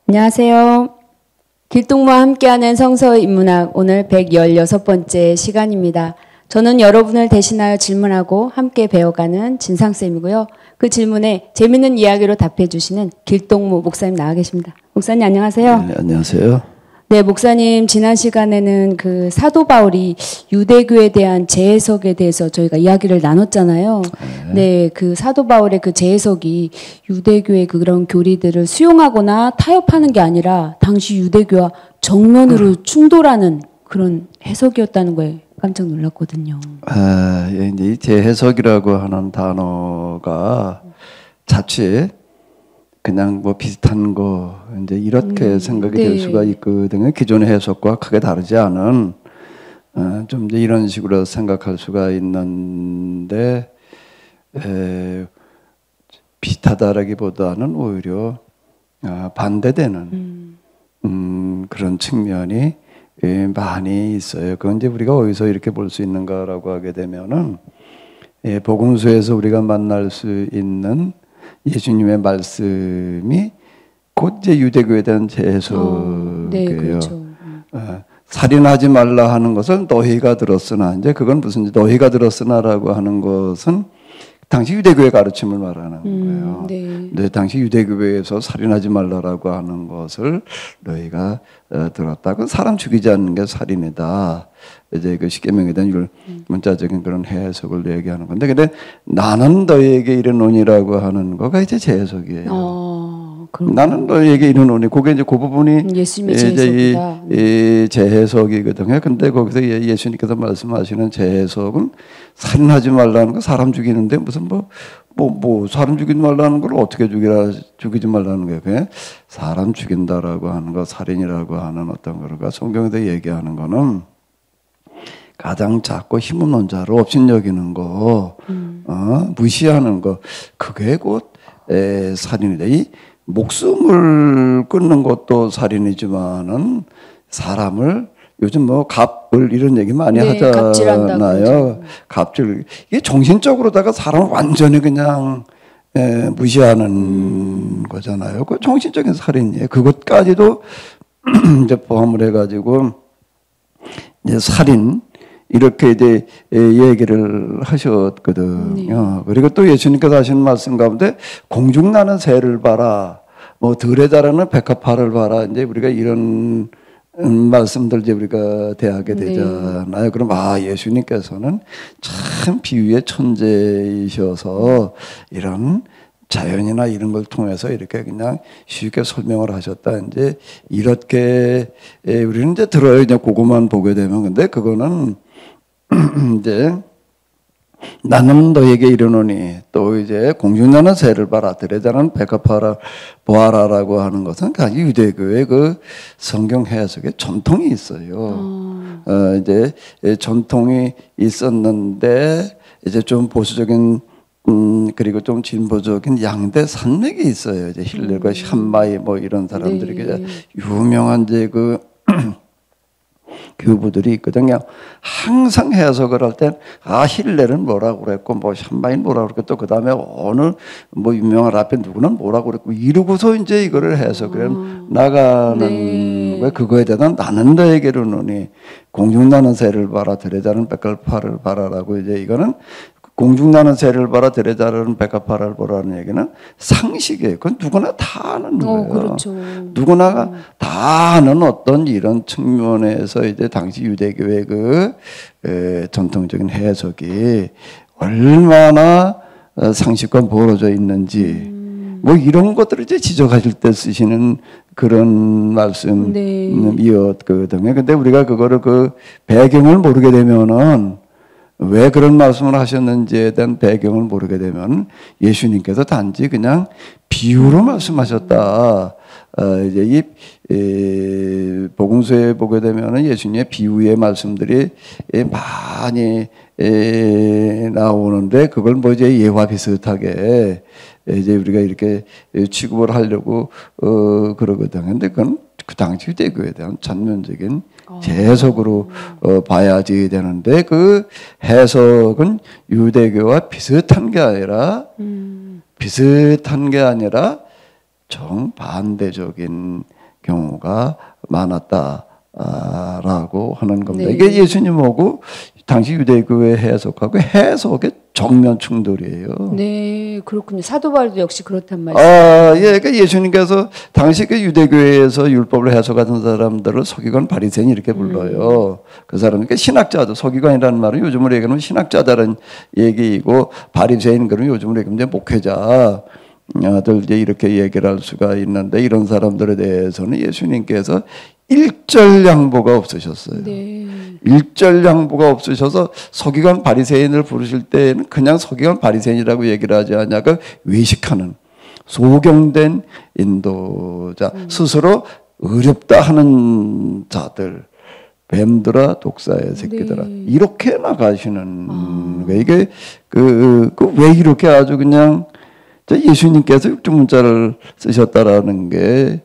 안녕하세요. 길동무와 함께하는 성서인문학 오늘 116번째 시간입니다. 저는 여러분을 대신하여 질문하고 함께 배워가는 진상쌤이고요. 그 질문에 재밌는 이야기로 답해 주시는 길동무 목사님 나와 계십니다. 목사님 안녕하세요. 네, 안녕하세요. 네, 목사님 지난 시간에는 그 사도 바울이 유대교에 대한 재해석에 대해서 저희가 이야기를 나눴잖아요. 네, 그 사도 바울의 그 재해석이 유대교의 그런 교리들을 수용하거나 타협하는 게 아니라 당시 유대교와 정면으로 충돌하는 그런 해석이었다는 거에 깜짝 놀랐거든요. 이제 이 재해석이라고 하는 단어가 자칫 그냥 뭐 비슷한 거 이제 이렇게 생각이 될 수가 있거든요. 기존의 해석과 크게 다르지 않은 좀 이제 이런 식으로 생각할 수가 있는데 비슷하다라기보다는 오히려 반대되는 그런 측면이 많이 있어요. 그건 이제 우리가 어디서 이렇게 볼 수 있는가라고 하게 되면은 복음서에서 우리가 만날 수 있는 예수님의 말씀이 곧 이제 유대교에 대한 재해석이에요. 네, 그렇죠. 살인하지 말라 하는 것을 너희가 들었으나, 이제 그건 무슨 너희가 들었으나라고 하는 것은 당시 유대교의 가르침을 말하는 거예요. 네, 당시 유대교에서 살인하지 말라라고 하는 것을 너희가 들었다. 그건 사람 죽이지 않는 게 살인이다. 이제 그 십계명에 대한 문자적인 그런 해석을 얘기하는 건데, 근데 나는 너희에게 이르노니라고 하는 거가 이제 재해석이에요. 나는 너희에게 이르노니, 그게 이제 그 부분이 예수님의 재해석이다. 이 재해석이거든요. 근데 거기서 예수님께서 말씀하시는 재해석은 살인하지 말라는 거, 사람 죽이는데 무슨 사람 죽이지 말라는 걸 어떻게 죽이지 말라는 거예요. 그냥 사람 죽인다라고 하는 거, 살인이라고 하는 어떤 거가 성경에서 얘기하는 거는 가장 작고 힘없는 자를 업신여기는 거, 무시하는 거, 그게 곧 살인이다. 이 목숨을 끊는 것도 살인이지만은 사람을 요즘 뭐 갑을 이런 얘기 많이 하잖아요. 갑질. 이게 정신적으로다가 사람을 완전히 그냥 무시하는 거잖아요. 그 정신적인 살인이에요. 그것까지도 이제 포함을 해가지고 이제 살인 이렇게 이제 얘기를 하셨거든요. 그리고 또 예수님께서 하시는 말씀 가운데 공중나는 새를 봐라, 뭐 들에 자라는 백합화를 봐라. 이제 우리가 이런 말씀들 이제 우리가 대하게 되잖아요. 그럼 예수님께서는 참 비유의 천재이셔서 이런 자연이나 이런 걸 통해서 이렇게 그냥 쉽게 설명을 하셨다. 이제 이렇게 우리는 이제 들어요. 이제 그것만 보게 되면. 근데 그거는 이제 나는 너에게 이르노니, 또 이제 공중나는 새를 봐라, 들에 자라는 백합화를 보아라라고 하는 것은 유대교의 그 성경 해석에 전통이 있어요. 이제 전통이 있었는데 이제 좀 보수적인 그리고 좀 진보적인 양대 산맥이 있어요. 이제 힐렐과 샴마이 뭐 이런 사람들이 유명한 이제 그 교부들이 있거든요. 항상 해석을 할 땐 힐렐은 뭐라고 그랬고 뭐 샴마이는 뭐라고 그랬고 또 그다음에 어느 뭐 유명한 라페 누구는 뭐라고 그랬고 이러고서 이제 이거를 해석을 나가는 거예요. 그거에 대한 나는 너에게 이르노니 공중나는 새를 봐라, 들에 자라는 백합화를 봐라라고. 이제 이거는 공중나는 새를 봐라, 들에 자라는 백합화를 보라는 얘기는 상식이에요. 그건 누구나 다 아는 거예요. 그렇죠. 누구나 다 아는 어떤 이런 측면에서 이제 당시 유대교의 그 전통적인 해석이 얼마나 상식과 멀어져 있는지 뭐 이런 것들을 이제 지적하실 때 쓰시는 그런 말씀이었거든요. 근데 우리가 그거를 그 배경을 모르게 되면은, 왜 그런 말씀을 하셨는지에 대한 배경을 모르게 되면 예수님께서 단지 그냥 비유로 말씀하셨다. 이제 이 복음서에 보게 되면 예수님의 비유의 말씀들이 많이 나오는데, 그걸 뭐 이제 예와 비슷하게 이제 우리가 이렇게 취급을 하려고 그러거든요. 근데 그건 그 당시 유대교에 대한 전면적인 재해석으로 봐야지 되는데, 그 해석은 유대교와 비슷한 게 아니라 정반대적인 경우가 많았다라고 하는 겁니다. 네. 이게 예수님하고 당시 유대교회 해석하고 해석의 정면 충돌이에요. 네, 그렇군요. 사도 바울도 역시 그렇단 말이죠. 예, 그러니까 예수님께서 당시 그 유대교회에서 율법을 해석하던 사람들을 서기관 바리새인 이렇게 불러요. 그 사람, 그러니까 신학자도 서기관이라는 말은 요즘으로 얘기하면 신학자다는 얘기이고 바리새인 그러면 요즘으로 얘기하면 목회자. 들 이제 이렇게 얘기를 할 수가 있는데 이런 사람들에 대해서는 예수님께서 일절양보가 없으셨어요. 네. 일절양보가 없으셔서 서기관 바리새인을 부르실 때는 그냥 서기관 바리새인이라고 얘기를 하지 않냐가 외식하는 소경된 인도자 스스로 어렵다 하는 자들 뱀들아 독사의 새끼들아 네. 이렇게 나가시는 왜 이게 왜 이렇게 아주 그냥 예수님께서 육중문자를 쓰셨다라는 게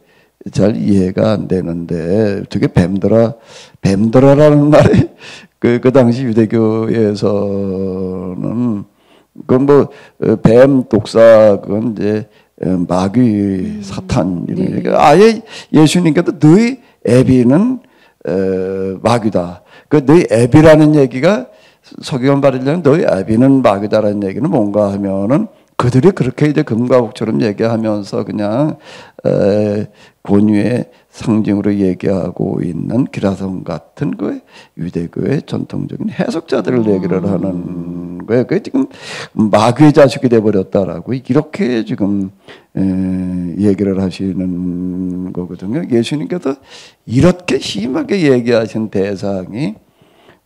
잘 이해가 안 되는데 어떻게 뱀들아라는 말이 그 당시 유대교에서는 그건 뭐 뱀 독사 그건 이제 마귀 사탄 이런 얘기. 아예 예수님께서 너희 애비는 마귀다. 그 너희 애비라는 얘기가 서기관 바리새인 너희 애비는 마귀다라는 얘기는 뭔가 하면은 그들이 그렇게 이제 금과 북처럼 얘기하면서 그냥 권위의 상징으로 얘기하고 있는 기라성 같은 그 유대교의 전통적인 해석자들을 얘기를 하는 거예요. 그게 지금 마귀의 자식이 돼버렸다라고 이렇게 지금 얘기를 하시는 거거든요. 예수님께서 이렇게 심하게 얘기하신 대상이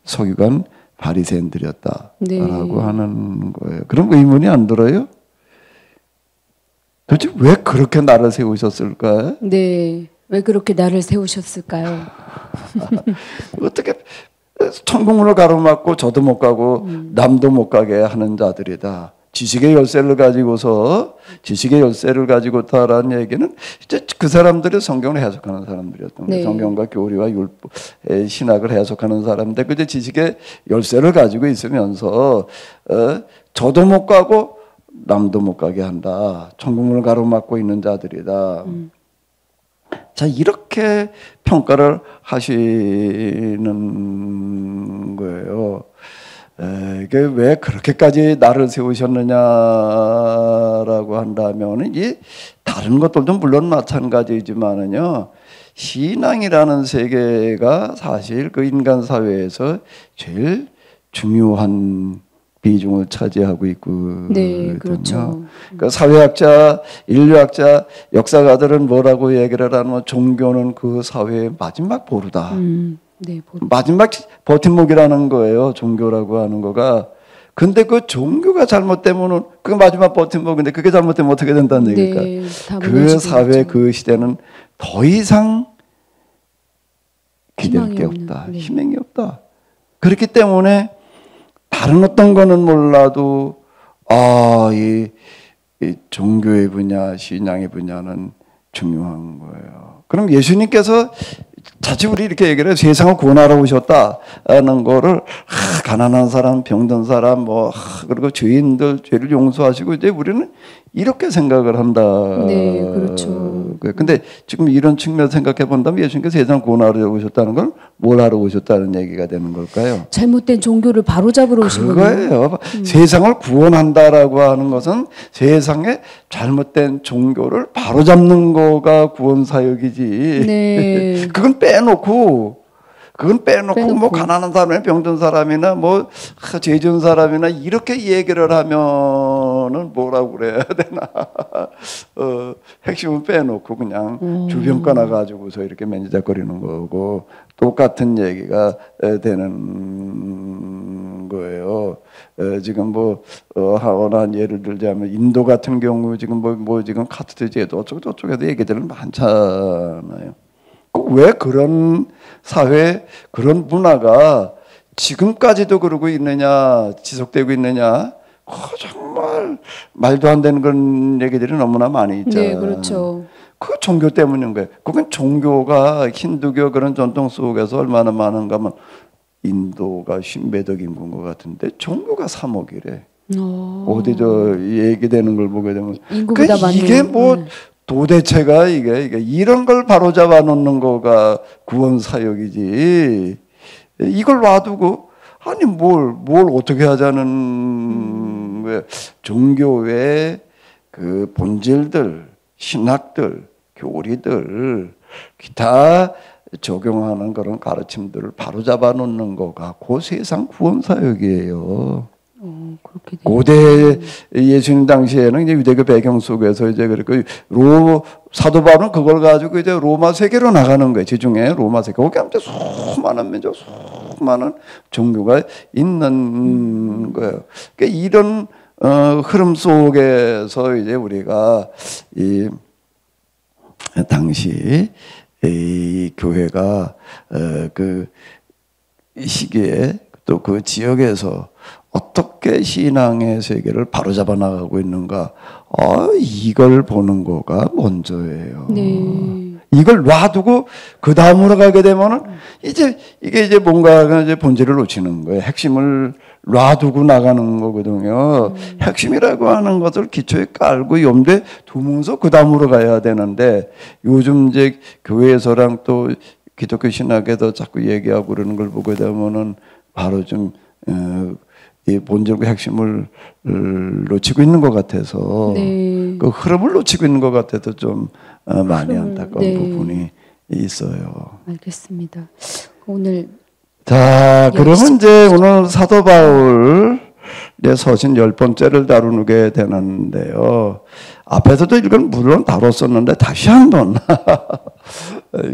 서기관 바리새인들이었다라고 네. 하는 거예요. 그럼 의문이 안 들어요? 도대체 왜 그렇게 나를 세우셨을까? 네. 왜 그렇게 나를 세우셨을까요? 어떻게 천국문을 가로막고 저도 못 가고 남도 못 가게 하는 자들이다. 지식의 열쇠를 가지고서 지식의 열쇠를 가지고다라는 얘기는 이제 그 사람들이 성경을 해석하는 사람들이었던 거예요. 네. 성경과 교리와 율법, 신학을 해석하는 사람인데 그 지식의 열쇠를 가지고 있으면서 저도 못 가고 남도 못 가게 한다. 천국문을 가로막고 있는 자들이다. 자, 이렇게 평가를 하시는 거예요. 이게 왜 그렇게까지 나를 세우셨느냐라고 한다면, 이 다른 것들도 물론 마찬가지지만은요, 신앙이라는 세계가 사실 그 인간 사회에서 제일 중요한 비중을 차지하고 있거든요. 네, 그렇죠. 그러니까 사회학자, 인류학자, 역사가들은 뭐라고 얘기를 하냐면 종교는 그 사회의 마지막 보루다. 네, 마지막 버팀목이라는 거예요. 종교라고 하는 거가. 근데 그 종교가 잘못되면은 그 마지막 버팀목인데 그게 잘못되면 어떻게 된다는 얘기일까? 네, 그 사회 그 시대는 더 이상 기댈 게 없다. 네. 희망이 없다. 그렇기 때문에 다른 어떤 거는 몰라도 이 종교의 분야, 신앙의 분야는 중요한 거예요. 그럼 예수님께서 자칫 우리 이렇게 얘기를 해요. 세상을 구원하러 오셨다는 거를 가난한 사람, 병든 사람, 그리고 죄인들 죄를 용서하시고 이제 우리는 이렇게 생각을 한다. 네, 그렇죠. 근데 지금 이런 측면 생각해 본다면 예수님께서 세상을 구원하러 오셨다는 걸 뭘 하러 오셨다는 얘기가 되는 걸까요? 잘못된 종교를 바로잡으러 오신 그거예요. 세상을 구원한다라고 하는 것은 세상의 잘못된 종교를 바로잡는 거가 구원 사역이지. 네. 그건 빼놓고 뭐 가난한 사람이나 병든 사람이나 뭐 죄 지은 사람이나 이렇게 얘기를 하면은 뭐라고 그래야 되나. 핵심은 빼놓고 그냥 주변가 나가지고서 이렇게 맨지작거리는 거고 똑같은 얘기가 되는 거예요. 지금 하나한 예를 들자면 인도 같은 경우 지금 지금 카스트 제도 어쩌고저쩌고도 얘기들은 많잖아요. 왜 그런 사회, 그런 문화가 지금까지도 그러고 있느냐, 지속되고 있느냐, 정말 말도 안 되는 그런 얘기들이 너무나 많이 있잖아요. 네, 그렇죠. 그 종교 때문인 거예요. 그건 종교가 힌두교 그런 전통 속에서 얼마나 많은가 하면 인도가 신배덕 인구인 것 같은데 종교가 3억이래. 어디 얘기되는 걸 보게 되면 인구보다 많네요. 이게 도대체가 이게 이런 걸 바로잡아 놓는 거가 구원 사역이지. 이걸 놔두고 아니 뭘 어떻게 하자는 거야. 종교의 그 본질들, 신학들, 교리들, 기타 적용하는 그런 가르침들을 바로잡아 놓는 거가 그 세상 구원 사역이에요. 고대 예수님 당시에는 이제 유대교 배경 속에서 이제 그렇고 사도 바울은 그걸 가지고 이제 로마 세계로 나가는 거예요. 지중해 로마 세계. 거기 아무튼 수많은 민족, 수많은 종교가 있는 거예요. 그러니까 이런 흐름 속에서 이제 우리가 이 당시 이 교회가 그 시기에 또 그 지역에서 어떻게 신앙의 세계를 바로잡아 나가고 있는가, 이걸 보는 거가 먼저예요. 네. 이걸 놔두고 그 다음으로 가게 되면은 이제 이게 이제 뭔가 이제 본질을 놓치는 거예요. 핵심을 놔두고 나가는 거거든요. 핵심이라고 하는 것을 기초에 깔고 염두에 두면서 그 다음으로 가야 되는데, 요즘 이제 교회에서랑 또 기독교 신학에서 자꾸 얘기하고 그러는 걸 보게 되면은 바로 좀 이 본질과 핵심을 놓치고 있는 것 같아서, 네. 그 흐름을 놓치고 있는 것 같아서 좀 많이 안타까운 네. 부분이 있어요. 알겠습니다. 오늘 자, 그러면 이제 오늘 사도 바울의 서신 10번째를 다루게 되는데요. 앞에서도 이건 물론 다뤘었는데 다시 한번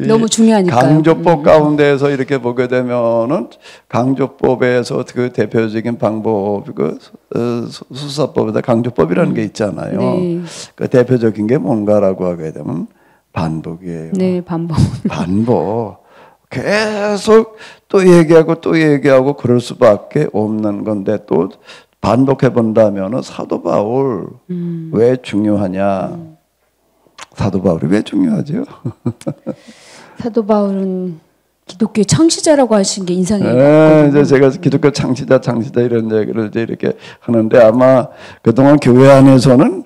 너무 중요하니까요. 강조법 가운데에서 이렇게 보게 되면은 강조법에서 그 대표적인 방법, 그 수사법에다 강조법이라는 게 있잖아요. 네. 그 대표적인 게 뭔가라고 하게 되면 반복이에요. 네, 반복. 반복. 계속 또 얘기하고 그럴 수밖에 없는 건데, 또 반복해 본다면 사도 바울 왜 중요하냐? 사도 바울이 왜 중요하죠? 사도 바울은 기독교의 창시자라고 하신 게 인상이 네, 이제 제가 기독교 창시자 이런 얘기를 이제 이렇게 하는데, 아마 그동안 교회 안에서는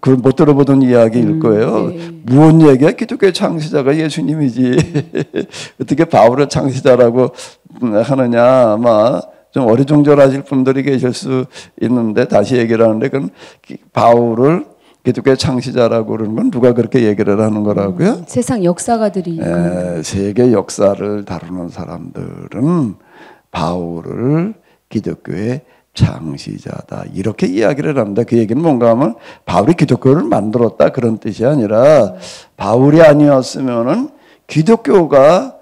그 못 들어보던 이야기일 거예요. 네. 무슨 얘기야? 기독교의 창시자가 예수님이지. 어떻게 바울의 창시자라고 하느냐? 아마 좀 어리둥절하실 분들이 계실 수 있는데, 다시 얘기를 하는데, 그건 바울을 기독교의 창시자라고 그러는 건 누가 그렇게 얘기를 하는 거라고요? 세상 역사가들이 세계 역사를 다루는 사람들은 바울을 기독교의 창시자다 이렇게 이야기를 합니다. 그 얘기는 뭔가 하면 바울이 기독교를 만들었다 그런 뜻이 아니라, 바울이 아니었으면은 기독교가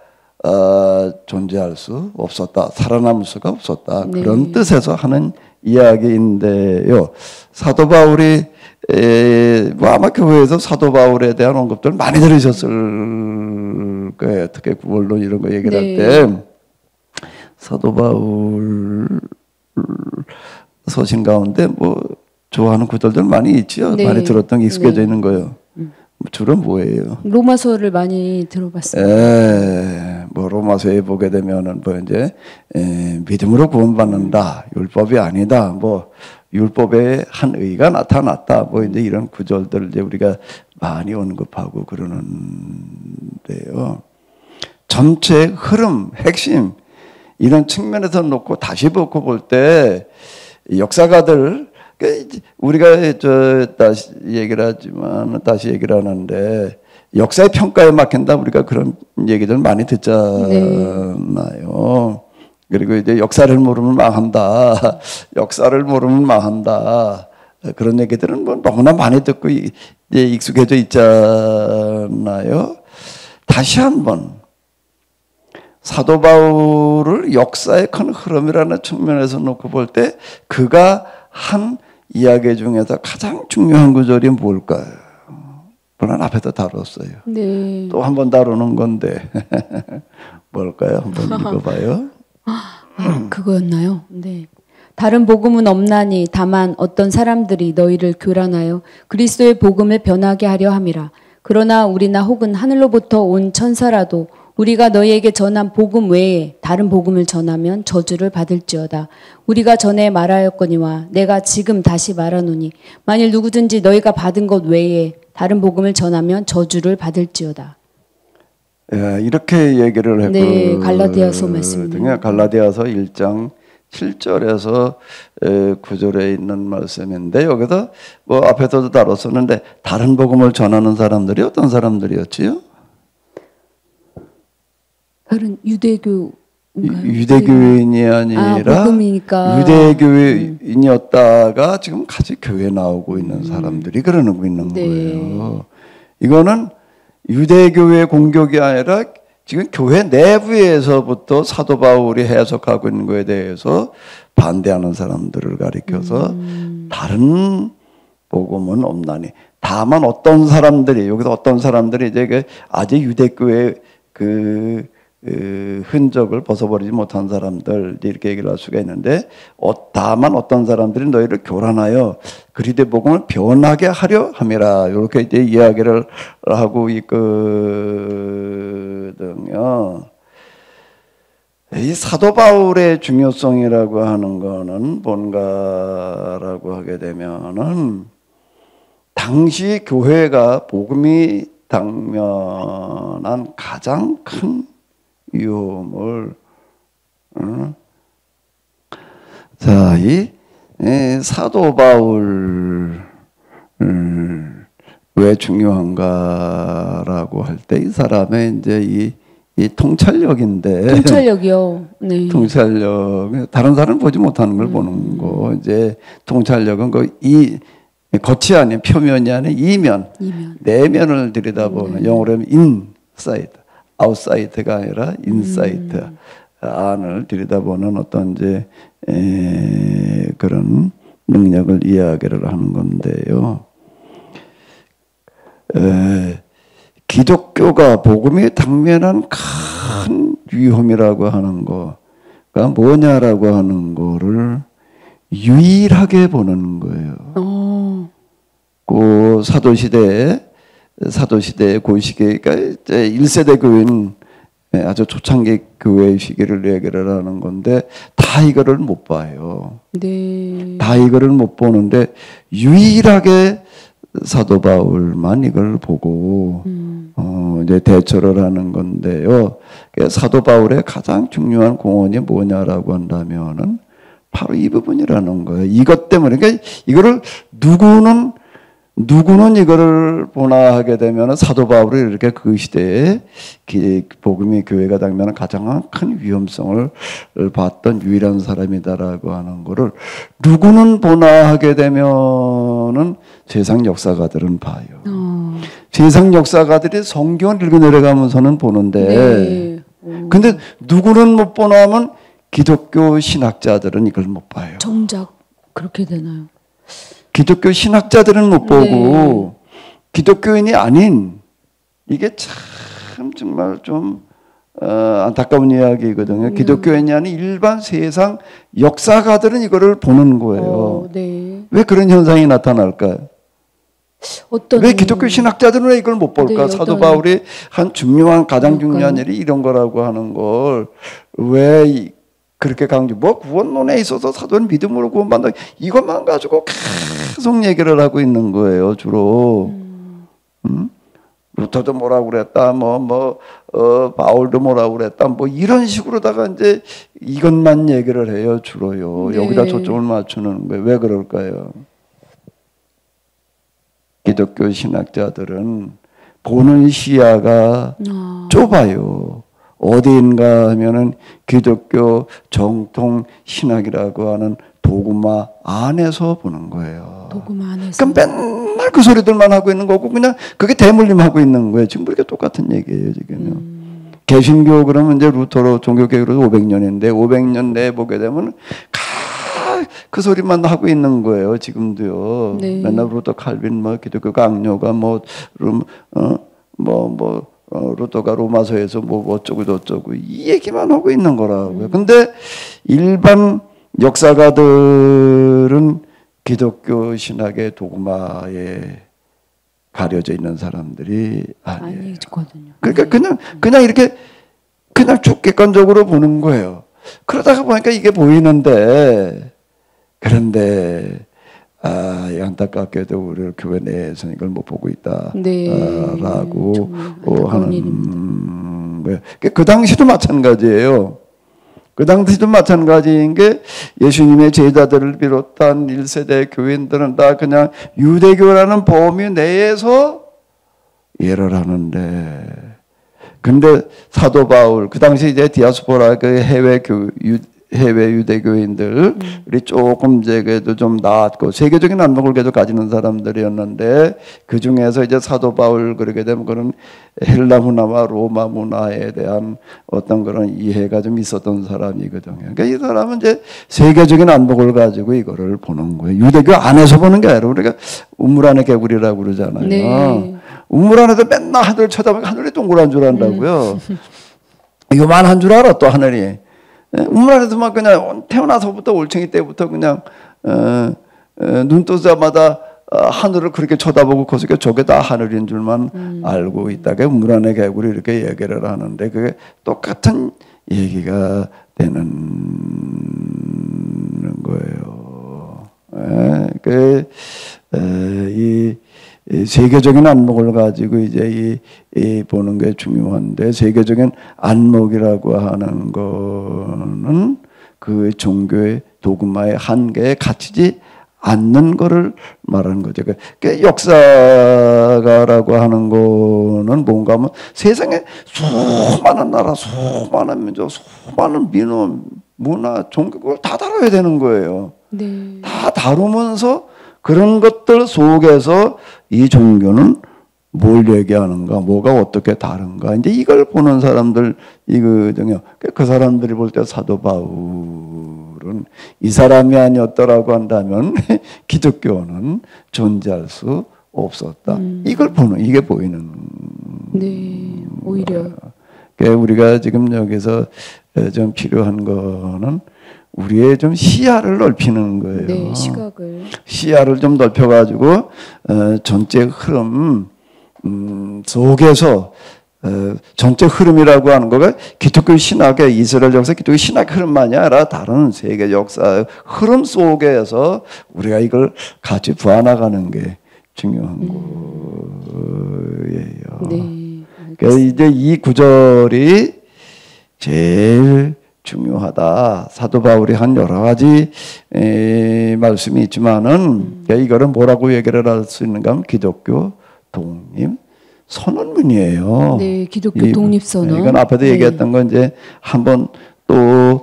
존재할 수 없었다, 살아남을 수가 없었다. 네. 그런 뜻에서 하는 이야기인데요. 사도 바울이 뭐 아마 교회에서 사도 바울에 대한 언급들 많이 들으셨을 거예요. 특히 구원론 이런 거 얘기를 네. 할 때 사도 바울 서신 가운데 뭐 좋아하는 구절들 많이 있지요. 네. 많이 들었던 게 익숙해져 네. 있는 거예요. 주로 뭐예요? 로마서를 많이 들어봤습니다. 뭐 로마서에 보게 되면은 뭐 이제 믿음으로 구원받는다, 율법이 아니다, 뭐 율법에 한 의가 나타났다, 뭐 이제 이런 구절들을 이제 우리가 많이 언급하고 그러는데요. 전체 흐름, 핵심 이런 측면에서 놓고 다시 보고 볼 때 역사가들, 우리가 다시 얘기를 하지만 다시 얘기를 하는데, 역사의 평가에 맡긴다 우리가 그런 얘기들 많이 듣잖아요. 네. 그리고 이제 역사를 모르면 망한다, 역사를 모르면 망한다, 그런 얘기들은 뭐 너무나 많이 듣고 이제 익숙해져 있잖아요. 다시 한번 사도 바울을 역사의 큰 흐름이라는 측면에서 놓고 볼 때 그가 한 이야기 중에서 가장 중요한 구절이 뭘까요? 물론 앞에도 다뤘어요. 네. 또 한 번 다루는 건데 뭘까요? 한번 읽어봐요. 그거였나요? 네. 다른 복음은 없나니 다만 어떤 사람들이 너희를 교란하여 그리스도의 복음을 변하게 하려 함이라. 그러나 우리나 혹은 하늘로부터 온 천사라도 우리가 너희에게 전한 복음 외에 다른 복음을 전하면 저주를 받을지어다. 우리가 전에 말하였거니와 내가 지금 다시 말하노니 만일 누구든지 너희가 받은 것 외에 다른 복음을 전하면 저주를 받을지어다. 예, 이렇게 얘기를 했거든요. 네, 갈라디아서 말씀이네요. 갈라디아서 1장 7절에서 9절에 있는 말씀인데 여기서 뭐 앞에서도 다뤘었는데 다른 복음을 전하는 사람들이 어떤 사람들이었지요? 다른 유대교인이 아니라 복음이니까. 유대교인이었다가 지금 같이 교회에 나오고 있는 사람들이 그러고 있는 거예요. 이거는 유대교의 공격이 아니라 지금 교회 내부에서부터 사도 바울이 해석하고 있는 것에 대해서 반대하는 사람들을 가리켜서 다른 복음은 없나니 다만 어떤 사람들이 여기서 어떤 사람들이 이제 아직 유대교의 흔적을 벗어버리지 못한 사람들 이렇게 얘기를 할 수가 있는데 다만 어떤 사람들이 너희를 교란하여 그리스도의 복음을 변하게 하려 함이라 이렇게 이제 이야기를 하고 있거든요. 이 사도 바울의 중요성이라고 하는 거는 뭔가라고 하게 되면은 당시 교회가 복음이 당면한 가장 큰 위험을 자, 이 사도 바울 왜 중요한가라고 할 때 이 사람의 이제 이 통찰력인데 통찰력이요. 네. 통찰력 다른 사람 보지 못하는 걸 보는 거 이제 통찰력은 이 겉이 아닌 표면이 아닌 이면 내면을 들여다보는 영어로 하면 인사이드 아웃사이드가 아니라 인사이드 안을 들여다보는 어떤 이제 그런 능력을 이야기를 하는 건데요. 기독교가 복음이 당면한 큰 위험이라고 하는 거가 뭐냐라고 하는 거를 유일하게 보는 거예요. 그 사도시대의 그 시기가 이제 1세대 교인 아주 초창기 교회 시기를 얘기를 하는 건데 다 이거를 못 봐요. 네. 다 이거를 못 보는데 유일하게 사도 바울만 이걸 보고 이제 대처를 하는 건데요. 사도 바울의 가장 중요한 공헌이 뭐냐라고 한다면은 바로 이 부분이라는 거예요. 이것 때문에 그러니까 이거를 누구는 이거를 보나 하게 되면 사도 바울이 이렇게 그 시대에 복음의 교회가 당면한 가장 큰 위험성을 봤던 유일한 사람이다라고 하는 거를 누구는 보나 하게 되면은 세상 역사가들은 봐요. 세상 역사가들이 성경을 읽어 내려가면서는 보는데 근데 누구는 못 보나 하면 기독교 신학자들은 이걸 못 봐요. 정작 그렇게 되나요? 기독교 신학자들은 못 보고 기독교인이 아닌 이게 참 정말 좀 안타까운 이야기거든요. 기독교인이 아닌 일반 세상 역사가들은 이거를 보는 거예요. 왜 그런 현상이 나타날까요? 왜 기독교 신학자들은 왜 이걸 못 볼까? 사도 바울이 한 중요한 가장 중요한 일이 이런 거라고 하는 걸 왜 그렇게 강조, 구원론에 있어서 사도는 믿음으로 구원받는다. 이것만 가지고 계속 얘기를 하고 있는 거예요, 주로. 루터도 뭐라고 그랬다, 바울도 뭐라고 그랬다, 이런 식으로다가 이제 이것만 얘기를 해요, 주로요. 여기다 초점을 맞추는 거예요. 왜 그럴까요? 기독교 신학자들은 보는 시야가 좁아요. 어디인가 하면은 기독교 정통 신학이라고 하는 도구마 안에서 보는 거예요. 도구마 안에서. 그럼 맨날 그 소리들만 하고 있는 거고 그냥 그게 대물림하고 있는 거예요. 지금 이렇게 똑같은 얘기예요, 지금요. 개신교 그러면 이제 루터로 종교개혁으로 500년인데 500년 내에 보게 되면 그 소리만 하고 있는 거예요, 지금도요. 맨날 루터 칼빈 기독교 강요가 루터가 로마서에서 어쩌고 저쩌고 이 얘기만 하고 있는 거라고요. 근데 일반 역사가들은 기독교 신학의 도구마에 가려져 있는 사람들이 아니에요. 그러니까 그냥 이렇게 그냥 쭉 객관적으로 보는 거예요. 그러다가 보니까 이게 보이는데 그런데 안타깝게도 우리 교회 내에서 이걸 못 보고 있다. 네. 라고 하는 일입니다. 그 당시도 마찬가지예요. 그 당시도 마찬가지인 게 예수님의 제자들을 비롯한 1세대 교인들은 다 그냥 유대교라는 범위 내에서 일을 하는데, 근데 사도 바울 그 당시 이제 디아스포라 그 해외 유대교인들 우리 조금 이제 그래도 좀 나았고 세계적인 안목을 계속 가지는 사람들이었는데, 그 중에서 이제 사도 바울 그러게 되면 그런 헬라 문화와 로마 문화에 대한 어떤 그런 이해가 좀 있었던 사람이거든요. 그러니까 이 사람은 이제 세계적인 안목을 가지고 이거를 보는 거예요. 유대교 안에서 보는 게 아니라 우리가 우물 안의 개구리라고 그러잖아요. 네. 우물 안에서 맨날 하늘 쳐다보면 하늘이 동그란 줄 안다고요. 요만한 줄 알아 또 하늘이. 우물 안에서만 그냥 태어나서부터 올챙이 때부터 그냥 눈 뜨자마자 하늘을 그렇게 쳐다보고 거기서 저게 다 하늘인 줄만 알고 있다가 우물 안의 개구리 이렇게 얘기를 하는데 그게 똑같은 얘기가 되는 거예요. 이 세계적인 안목을 가지고 이제 이 보는 게 중요한데, 세계적인 안목이라고 하는 거는 그 종교의 도그마의 한계에 갇히지 않는 거를 말하는 거죠. 그 역사가라고 하는 거는 뭔가 하면 세상에 수많은 나라, 수많은 민족, 수많은 민원, 문화, 종교 그걸 다 다뤄야 되는 거예요. 네. 다 다루면서 그런 것들 속에서 이 종교는 뭘 얘기하는가, 뭐가 어떻게 다른가, 이제 이걸 보는 사람들이거든요. 그 사람들이 볼 때 사도 바울은 이 사람이 아니었더라고 한다면 기독교는 존재할 수 없었다. 이걸 이게 보이는. 네, 오히려. 우리가 지금 여기서 좀 필요한 거는 우리의 좀 시야를 넓히는 거예요. 네, 시야를 좀 넓혀가지고 전체 흐름 속에서 전체 흐름이라고 하는 거가 기독교 신학의 이스라엘 역사, 기독교 신학 흐름만이 아니라 다른 세계 역사 흐름 속에서 우리가 이걸 같이 부어나가는 게 중요한 거예요. 네, 그러니까 이제 이 구절이 제일 중요하다. 사도 바울이 한 여러 가지 말씀이 있지만은 이거를 뭐라고 얘기를 할 수 있는가 하면 기독교 독립 선언문이에요. 네, 기독교 독립 선언. 이건 앞에도 얘기했던 건 이제 한번 또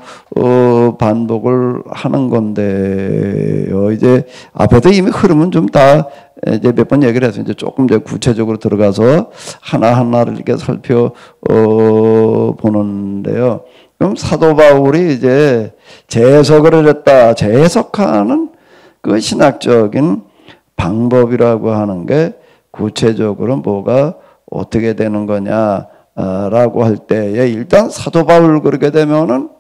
반복을 하는 건데요. 이제 앞에도 이미 흐름은 좀 다 이제 몇 번 얘기를 해서 이제 조금 이제 구체적으로 들어가서 하나하나를 이렇게 살펴 보는데요. 그럼 사도 바울이 이제 재해석을 했다. 재해석하는 그 신학적인 방법이라고 하는 게 구체적으로 뭐가 어떻게 되는 거냐라고 할 때에 일단 사도 바울 그렇게 되면은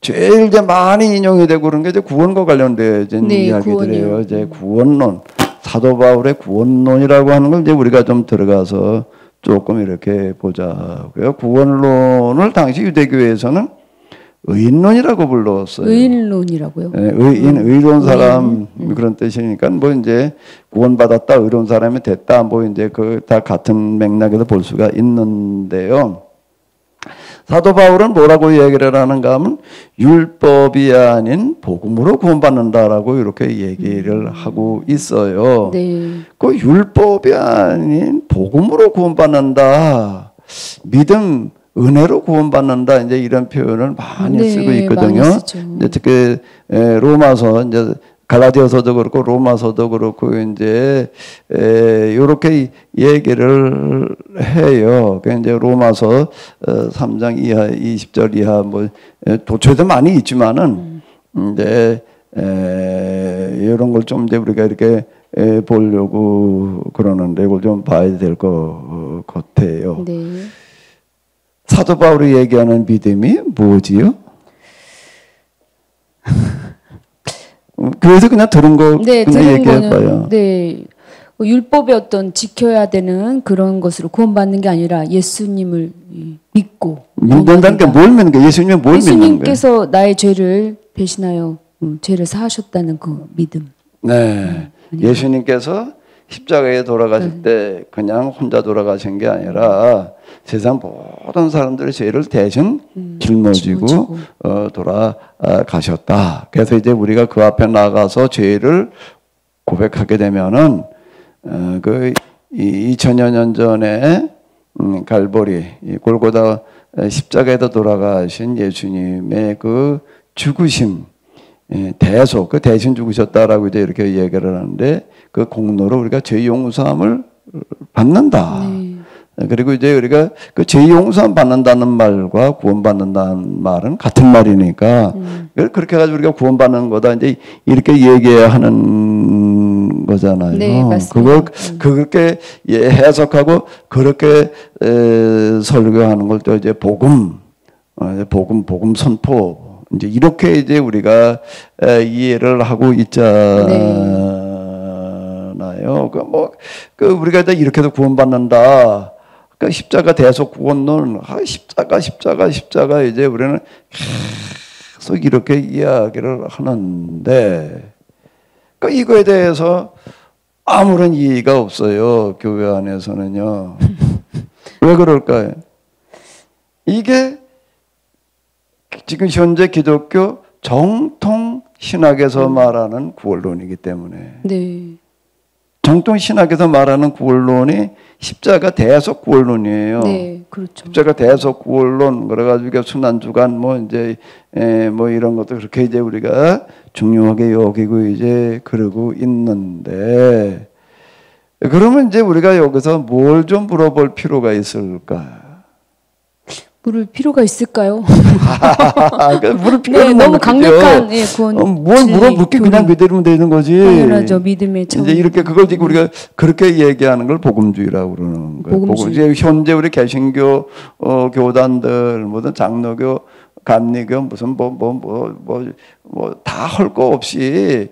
제일 이제 많이 인용이 되고 그런 게 이제 구원과 관련된 이야기들이에요. 이제 구원론, 사도 바울의 구원론이라고 하는 걸 이제 우리가 좀 들어가서 조금 이렇게 보자고요. 구원론을 당시 유대교에서는 의인론이라고 불렀어요. 의인론이라고요? 네, 의로운 사람 그런 뜻이니까 뭐 이제 구원받았다, 의로운 사람이 됐다, 뭐 이제 그 다 같은 맥락에서 볼 수가 있는데요. 사도 바울은 뭐라고 얘기를 하는가 하면 율법이 아닌 복음으로 구원받는다라고 이렇게 얘기를 하고 있어요. 네. 그 율법이 아닌 복음으로 구원받는다, 믿음, 은혜로 구원받는다, 이제 이런 표현을 많이 쓰고 있거든요. 많이 이제 특히 로마서, 이제 갈라디아서도 그렇고 로마서도 그렇고 이제 이렇게 얘기를 해요. 그 이제 로마서 3장 이하, 20절 이하 뭐 도처에도 많이 있지만은 이제 이런 걸 좀 이제 우리가 이렇게 보려고 그러는데 이걸 좀 봐야 될 것 같아요. 네. 사도 바울이 얘기하는 믿음이 뭐지요? 그래서 그냥 들은 거 그냥 얘기해봐요. 네, 율법의 어떤 지켜야 되는 그런 것으로 구원받는 게 아니라 예수님을 믿고 믿는다는 게 뭘 믿는 거예요? 예수님이 뭘 믿는 거예요? 예수님께서 나의 죄를 대신하여 죄를 사하셨다는 그 믿음. 네. 예수님께서 십자가에 돌아가실 때 그냥 혼자 돌아가신 게 아니라 세상 모든 사람들의 죄를 대신 짊어지고 돌아가셨다. 그래서 이제 우리가 그 앞에 나가서 죄를 고백하게 되면은 그 2000여 년 전에 갈보리 골고다 십자가에다 돌아가신 예수님의 그 죽으심 대속, 그 대신 죽으셨다라고 이제 이렇게 얘기를 하는데 그 공로로 우리가 죄 용서함을 받는다. 그리고 이제 우리가 그 죄 용서함 받는다는 말과 구원받는다는 말은 같은 말이니까 그렇게 해가지고 우리가 구원받는 거다 이제 이렇게 얘기해야 하는 거잖아요. 네, 맞습니다. 그걸 그렇게 해석하고 그렇게 설교하는 걸 또 이제 복음 선포. 이제 이렇게 이제 우리가 이해를 하고 있잖아요. 그 우리가 이렇게도 구원받는다. 그 십자가 대속 구원론, 십자가 이제 우리는 계속 이렇게 이야기를 하는데, 그 이거에 대해서 아무런 이의가 없어요. 교회 안에서는요. 왜 그럴까요? 이게 지금 현재 기독교 정통 신학에서 말하는 구원론이기 때문에 네. 정통 신학에서 말하는 구원론이 십자가 대속 구원론이에요. 네, 그렇죠. 십자가 대속 구원론 그래가지고 순환주간 뭐 이제 뭐 이런 것도 그렇게 이제 우리가 중요하게 여기고 이제 그러고 있는데 그러면 이제 우리가 여기서 뭘 좀 물어볼 필요가 있을까? 물을 필요가 있을까요? 물을 필요는 네, 너무 강력한 구원. 뭘 물어묻기 그냥 그대로면 되는 거지. 당연하죠. 믿음의 참. 이제 이렇게 그걸 지금 우리가 그렇게 얘기하는 걸 복음주의라고 그러는 거예요. 복음주의. 현재 우리 개신교 교단들 무슨 장로교, 감리교 무슨 뭐 다 할 거 없이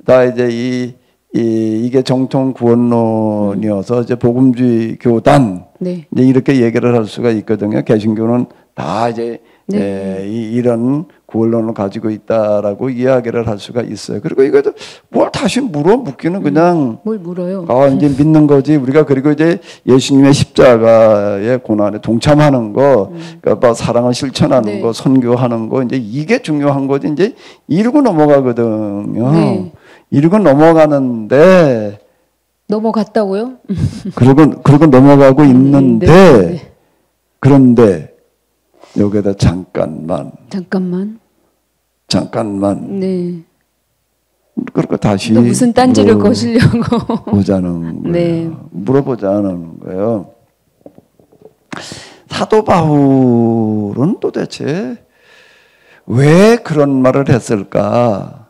다 이제 이게 정통 구원론이어서 이제 복음주의 교단 네. 이제 이렇게 얘기를 할 수가 있거든요. 개신교는 다 이제 이런 구원론을 가지고 있다라고 이야기를 할 수가 있어요. 그리고 이것도 뭘 다시 묻기는 그냥 뭘 물어요? 이제 믿는 거지. 우리가 그리고 이제 예수님의 십자가의 고난에 동참하는 거, 그러니까 사랑을 실천하는 거, 선교하는 거, 이제 이게 중요한 거지. 이제 이러고 넘어가거든요. 네. 이러고 넘어가는데 넘어갔다고요? 그러고 넘어가고 있는데 그런데 여기다 잠깐만. 네. 그러니까 다시 무슨 딴지를 거시려고 보자는 거예요. 네. 물어보자는 거예요. 사도 바울은 도대체 왜 그런 말을 했을까?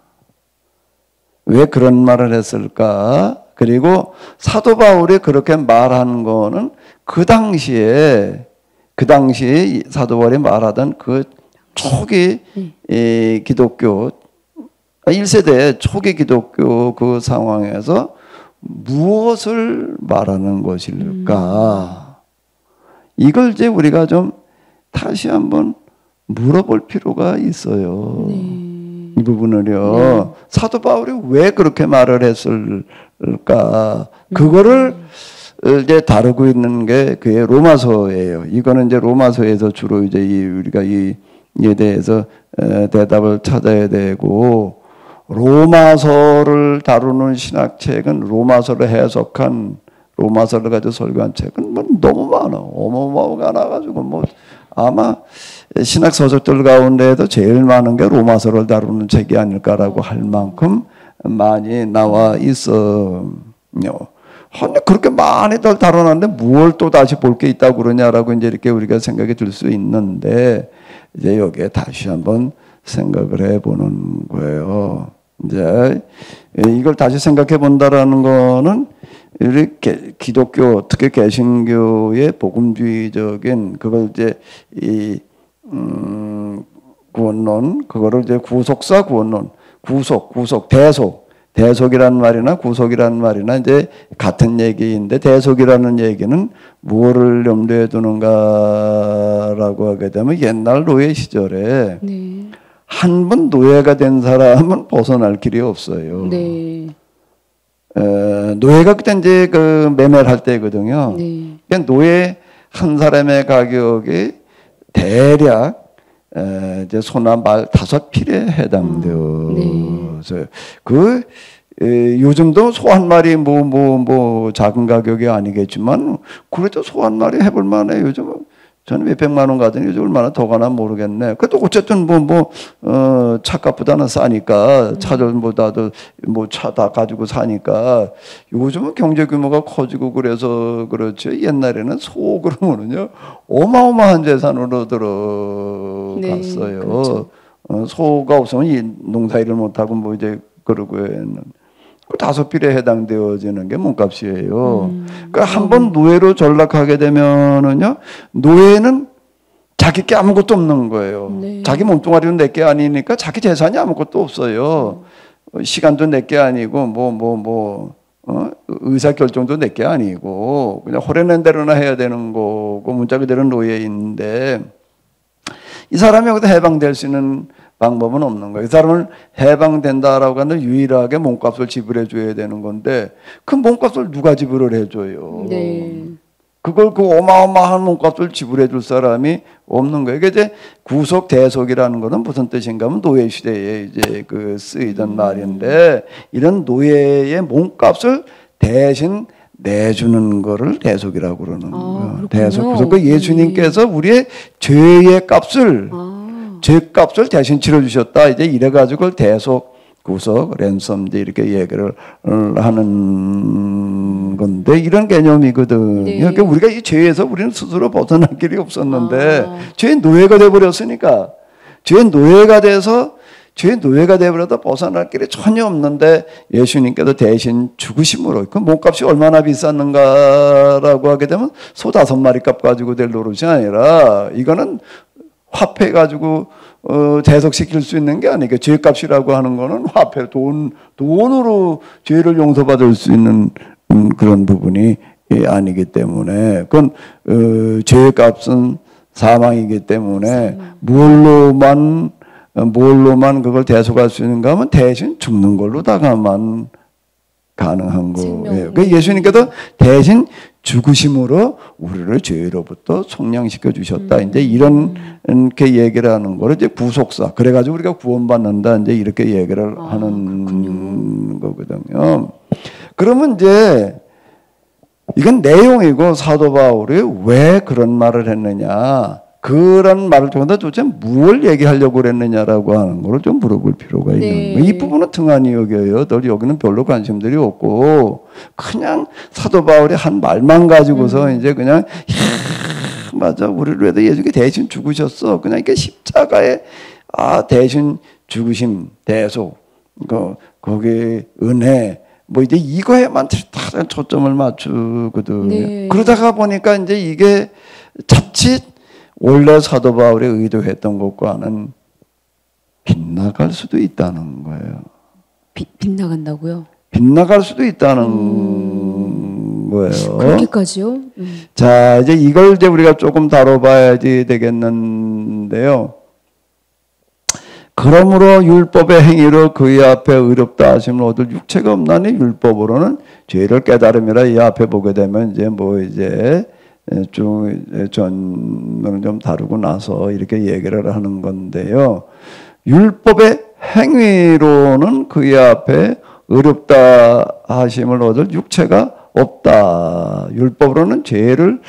왜 그런 말을 했을까? 그리고 사도 바울이 그렇게 말하는 거는 그 당시에 사도 바울이 말하던 그 초기 기독교 1세대 초기 기독교 그 상황에서 무엇을 말하는 것일까? 이걸 이제 우리가 좀 다시 한번 물어볼 필요가 있어요. 네. 이 부분을요. 사도 바울이 왜 그렇게 말을 했을까? 그거를 이제 다루고 있는 게 그의 로마서예요. 이거는 이제 로마서에서 주로 이제 우리가 이에 대해서 대답을 찾아야 되고, 로마서를 다루는 신학책은 로마서를 해석한 로마서를 가지고 설교한 책은 뭐 너무 많아. 어마어마하게 많아가지고 뭐 아마 신학 서적들 가운데에도 제일 많은 게 로마서를 다루는 책이 아닐까라고 할 만큼 많이 나와 있어요. 근데 그렇게 많이들 다뤄놨는데 무엇 또 다시 볼 게 있다고 그러냐라고 이제 이렇게 우리가 생각이 들 수 있는데 이제 여기에 다시 한번 생각을 해보는 거예요. 이제 이걸 다시 생각해 본다라는 거는 우리 기독교 특히 개신교의 복음주의적인 그걸 이제 구원론 그거를 이제 구속사 구원론 구속 대속이라는 말이나 구속이라는 말이나 이제 같은 얘기인데 대속이라는 얘기는 무엇을 염두에 두는가라고 하게 되면 옛날 노예 시절에 한 번 노예가 된 사람은 벗어날 길이 없어요. 네. 노예가 그때 이제 그 매매를 할 때거든요. 네. 그러니까 노예 한 사람의 가격이 대략 이제 소나 말 5필에 해당되어서 그 요즘도 소 한 마리 뭐 작은 가격이 아니겠지만 그래도 소 한 마리 해볼 만해. 요즘 저는 몇백만 원 가더니 요즘 얼마나 더 가나 모르겠네. 그래도 어쨌든 차값보다는 싸니까 차들보다도 뭐 차 다 가지고 사니까 요즘은 경제 규모가 커지고 그래서 그렇죠. 옛날에는 소 그러면은요 어마어마한 재산으로 들어갔어요. 네, 그렇죠. 소가 없으면 이 농사일을 못하고 뭐 이제 그러고는 그 5필에 해당되어지는 게 몸값이에요. 그러니까 한번 노예로 전락하게 되면은요, 노예는 자기 게 아무것도 없는 거예요. 네. 자기 몸뚱아리는 내 게 아니니까 자기 재산이 아무것도 없어요. 시간도 내 게 아니고 의사 결정도 내 게 아니고 그냥 호래낸 대로나 해야 되는 거고 문자 그대로 노예인데 이 사람이 여기서 해방될 수 있는 방법은 없는 거예요. 이 사람을 해방된다라고 하는 유일하게 몸값을 지불해 줘야 되는 건데 그 몸값을 누가 지불을 해줘요. 네. 그걸 그 어마어마한 몸값을 지불해 줄 사람이 없는 거예요. 이게 이제 구속 대속이라는 거는 무슨 뜻인가 하면 노예 시대에 이제 그 쓰이던 말인데 이런 노예의 몸값을 대신 내주는 거를 대속이라고 그러는 거예요. 대속. 그래서 그 예수님께서 우리의 죄의 값을 죄값을 대신 치러주셨다. 이제 이래가지고 그걸 대속, 구속, 랜섬 이렇게 얘기를 하는 건데 이런 개념이거든요. 네. 그러니까 우리가 이 죄에서 우리는 스스로 벗어날 길이 없었는데 죄의 노예가 돼버렸으니까 죄의 노예가 돼버려도 벗어날 길이 전혀 없는데 예수님께서 대신 죽으심으로 그 몸값이 얼마나 비쌌는가라고 하게 되면 소 5마리 값 가지고 될 노릇이 아니라 이거는 화폐 가지고 대속시킬 수 있는 게 아니고 죄값이라고 하는 거는 화폐 돈으로 죄를 용서받을 수 있는 그런 부분이 아니기 때문에 그건 죄값은 사망이기 때문에 뭘로만 그걸 대속할 수 있는가 하면 대신 죽는 걸로다가만 가능한 거예요. 그러니까 예수님께서 대신 죽으심으로 우리를 죄로부터 속량시켜 주셨다. 이제 이렇게 얘기를 하는 거를 이제 구속사. 그래가지고 우리가 구원받는다. 이제 이렇게 얘기를 하는 거거든요. 그러면 이제 이건 내용이고 사도 바울이 왜 그런 말을 했느냐. 그런 말을 통해서 도대체 무엇을 얘기하려고 그랬느냐라고 하는 걸 좀 물어볼 필요가 있는 거예요. 이 부분은 등한히 여겨요. 늘 여기는 별로 관심들이 없고 그냥 사도 바울이 한 말만 가지고서 이제 그냥 맞아 우리를 위해서 예수님이 대신 죽으셨어. 그냥 이렇게 십자가에 대신 죽으심 대속 거기 은혜 뭐 이제 이거에만 다 초점을 맞추거든요. 네. 그러다가 보니까 이제 이게 자칫 원래 사도 바울이 의도했던 것과는 빗나갈 수도 있다는 거예요. 빗나간다고요? 빗나갈 수도 있다는 거예요. 그렇게까지요? 자, 이제 이걸 이제 우리가 조금 다뤄봐야지 되겠는데요. 그러므로 율법의 행위로 그의 앞에 의롭다 하심을 얻을 육체가 없나니 율법으로는 죄를 깨달음이라 이 앞에 보게 되면 이제 전문을 좀 다루고 나서 이렇게 얘기를 하는 건데요. 율법의 행위로는 그의 앞에 의롭다 하심을 얻을 육체가 없다. 율법으로는 죄를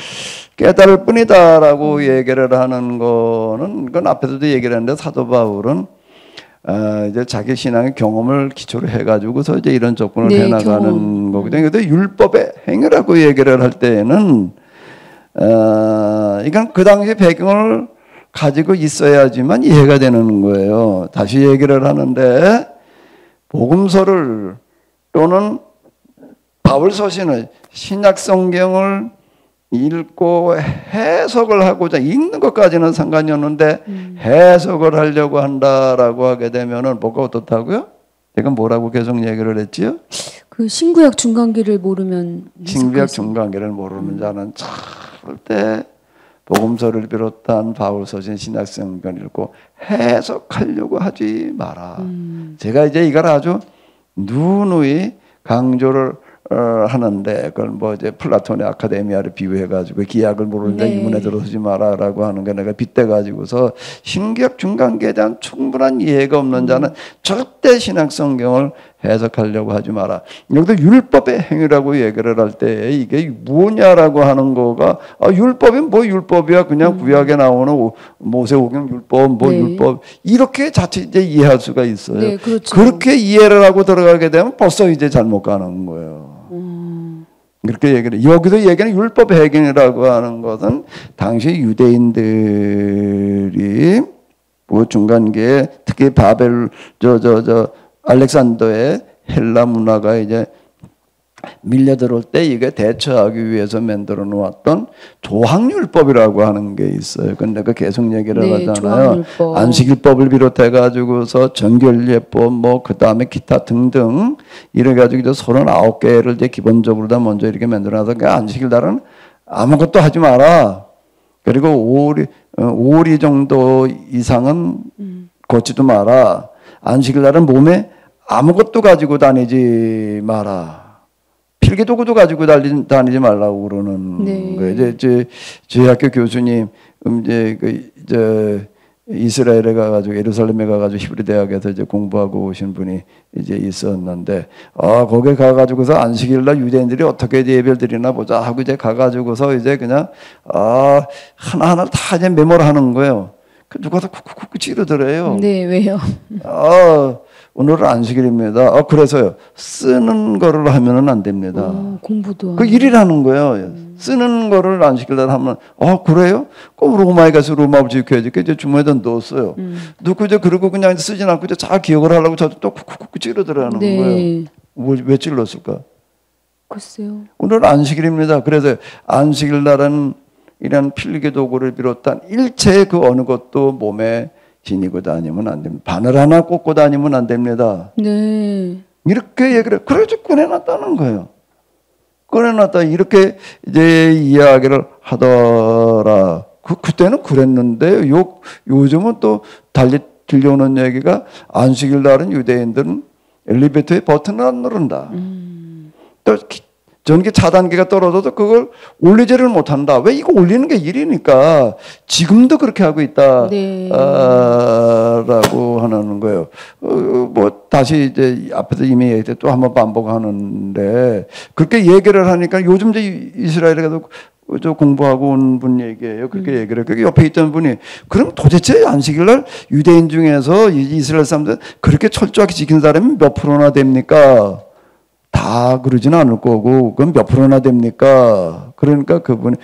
깨달을 뿐이다라고 얘기를 하는 거는 그건 앞에서도 얘기를 했는데 사도 바울은 이제 자기 신앙의 경험을 기초로 해가지고서 이제 이런 접근을 해나가는 거거든요. 근데 율법의 행위라고 얘기를 할 때에는 이건 그 당시 배경을 가지고 있어야지만 이해가 되는 거예요. 다시 얘기를 하는데 복음서를 또는 바울서신을 신약 성경을 읽고 해석을 하고자 읽는 것까지는 상관이 없는데 해석을 하려고 한다라고 하게 되면은 뭐가 어떻다고요? 제가 뭐라고 계속 얘기를 했지요? 그 신구약 중간기를 모르면 신구약 중간기를 모르는 자는 절대 복음서를 비롯한 바울서신 신약성경을 읽고 해석하려고 하지 마라. 제가 이제 이걸 아주 누누이 강조를 하는데 그걸 뭐 이제 플라톤의 아카데미아를 비유해가지고 기약을 모르는데 네. 이문에 들어서지 마라라고 하는 게 내가 빗대가지고서 신기약 중간계에 대한 충분한 이해가 없는 자는 절대 신약 성경을 해석하려고 하지 마라. 여기도 율법의 행위라고 얘기를 할 때 이게 뭐냐라고 하는 거가 율법이 뭐 율법이야 그냥 구약에 나오는 모세오경 율법 뭐 네. 율법 이렇게 자칫 이제 이해할 수가 있어요. 네, 그렇죠. 그렇게 이해를 하고 들어가게 되면 벌써 이제 잘못 가는 거예요. 그렇게 얘기를 여기서 얘기는 율법 해경이라고 하는 것은 당시 유대인들이 뭐 중간기에 특히 바벨 알렉산더의 헬라 문화가 이제 밀려 들어올 때 이게 대처하기 위해서 만들어 놓았던 조항율법이라고 하는 게 있어요. 근데 그 계속 얘기를 네, 하잖아요. 조항율법. 안식일법을 비롯해 가지고서 정결예법 뭐 그다음에 기타 등등 이래 가지고 이제 39개를 이제 기본적으로 다 먼저 이렇게 만들어 놔서 그 안식일 날은 아무것도 하지 마라. 그리고 5리 정도 이상은 걷지도 마라. 안식일 날은 몸에 아무것도 가지고 다니지 마라. 필기도구도 가지고 다니지 말라고 그러는 네. 거예요. 이제 저희 학교 교수님 이제 이스라엘에 가가지고 예루살렘에 가가지고 히브리 대학에서 이제 공부하고 오신 분이 이제 있었는데 거기 가가지고서 안식일날 유대인들이 어떻게 예배를 드리나 보자 하고 이제 가가지고서 이제 그냥 하나하나 다 이제 메모를 하는 거예요. 그 누가 다 쿡쿡쿡 찌르더래요. 네, 왜요? 오늘은 안식일입니다. 그래서요. 쓰는 거를 하면은 안 됩니다. 공부도. 그 일이라는 거예요. 쓰는 거를 안식일날 하면, 그래요? 꼭 로마에 가서 로마를 지켜야지. 그 이제 주머니에다 넣었어요. 넣고 이제 그러고 그냥 쓰진 않고 이제 잘 기억을 하려고 저도 또 쿡쿡쿡 찌르더라는 네. 거예요. 왜 찔렀을까? 글쎄요. 오늘 안식일입니다. 그래서 안식일날은 이런 필기도구를 비롯한 일체의 그 어느 것도 몸에 지니고 다니면 안 됩니다. 바늘 하나 꽂고 다니면 안 됩니다. 네. 이렇게 얘기를 그래서 꺼내놨다는 거예요. 꺼내놨다 이렇게 이제 이야기를 하더라. 그때는 그랬는데 요즘은 또 달리 들려오는 얘기가 안식일 날은 유대인들은 엘리베이터의 버튼을 안 누른다. 또 전기 차단기가 떨어져도 그걸 올리지를 못한다. 왜 이거 올리는 게 일이니까 지금도 그렇게 하고 있다. 네. 라고 하는 거예요. 뭐 다시 이제 앞에서 이미 얘기했는데 또 한번 반복하는데 그렇게 얘기를 하니까 요즘 이제 이스라엘에 가서 저 공부하고 온 분 얘기예요. 그렇게 얘기를 해요. 옆에 있던 분이 그럼 도대체 안식일날 유대인 중에서 이스라엘 사람들 그렇게 철저하게 지킨 사람이 몇 프로나 됩니까? 다 그러지는 않을 거고 그건 몇 프로나 됩니까? 그러니까 그건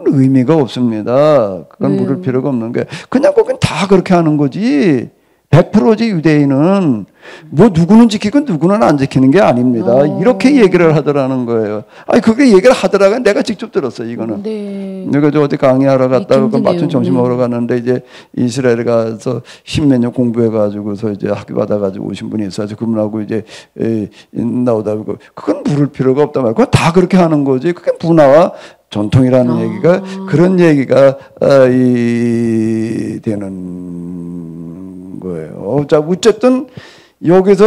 의미가 없습니다. 그건 물을 필요가 없는 게 그냥 거긴 다 그렇게 하는 거지. 100%지 유대인은 뭐 누구는 지키고 누구는 안 지키는 게 아닙니다. 이렇게 얘기를 하더라는 거예요. 그렇게 얘기를 하더라가 내가 직접 들었어요. 이거는. 네. 내가 저 어디 강의하러 갔다가 마침 점심 먹으러 갔는데 이제 이스라엘에 가서 십몇 년 공부해가지고서 이제 학위 받아가지고 오신 분이 있어서 그분하고 이제 나오다 보고 그건 물을 필요가 없단 말이야. 그건 다 그렇게 하는 거지. 그게 문화와 전통이라는 얘기가 그런 얘기가 되는 거예요. 자, 어쨌든 여기서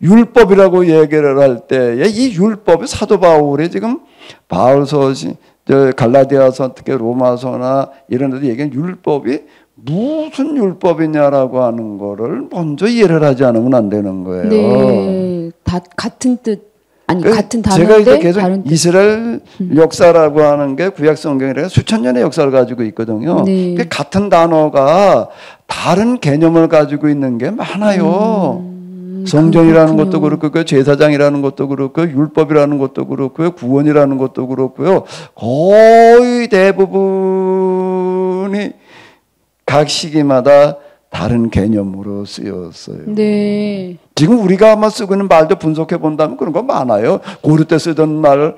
율법이라고 얘기를 할 때 이 율법이 사도 바울이 지금 바울서, 갈라디아서, 특히 로마서나 이런 데도 얘기하는 율법이 무슨 율법이냐라고 하는 거를 먼저 이해를 하지 않으면 안 되는 거예요. 네, 다 같은 뜻. 아니 같은 제가 단어인데 이제 계속 다른 뜻. 이스라엘 역사라고 하는 게 구약 성경이라 수천 년의 역사를 가지고 있거든요. 네. 같은 단어가 다른 개념을 가지고 있는 게 많아요. 성전이라는 그렇군요. 것도 그렇고 그 제사장이라는 것도 그렇고 율법이라는 것도 그렇고요. 구원이라는 것도 그렇고요. 거의 대부분이 각 시기마다 다른 개념으로 쓰였어요. 네. 지금 우리가 아마 쓰고 있는 말도 분석해 본다면 그런 거 많아요. 고려 때 쓰던 말,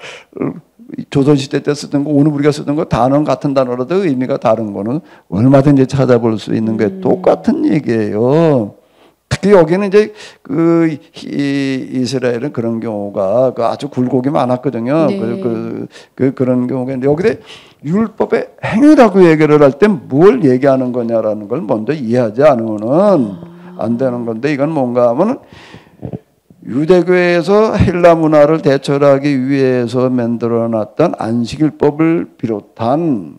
조선시대 때 쓰던 거, 오늘 우리가 쓰던 거 단어는 같은 단어라도 의미가 다른 거는 얼마든지 찾아볼 수 있는 게 똑같은 얘기예요. 특히 여기는 이제 이스라엘은 그런 경우가 아주 굴곡이 많았거든요. 네. 그런 경우가 있는데 여기에 율법의 행위라고 얘기를 할 때 뭘 얘기하는 거냐라는 걸 먼저 이해하지 않으면은 안 되는 건데 이건 뭔가 하면은 유대교에서 헬라 문화를 대처하기 위해서 만들어놨던 안식일법을 비롯한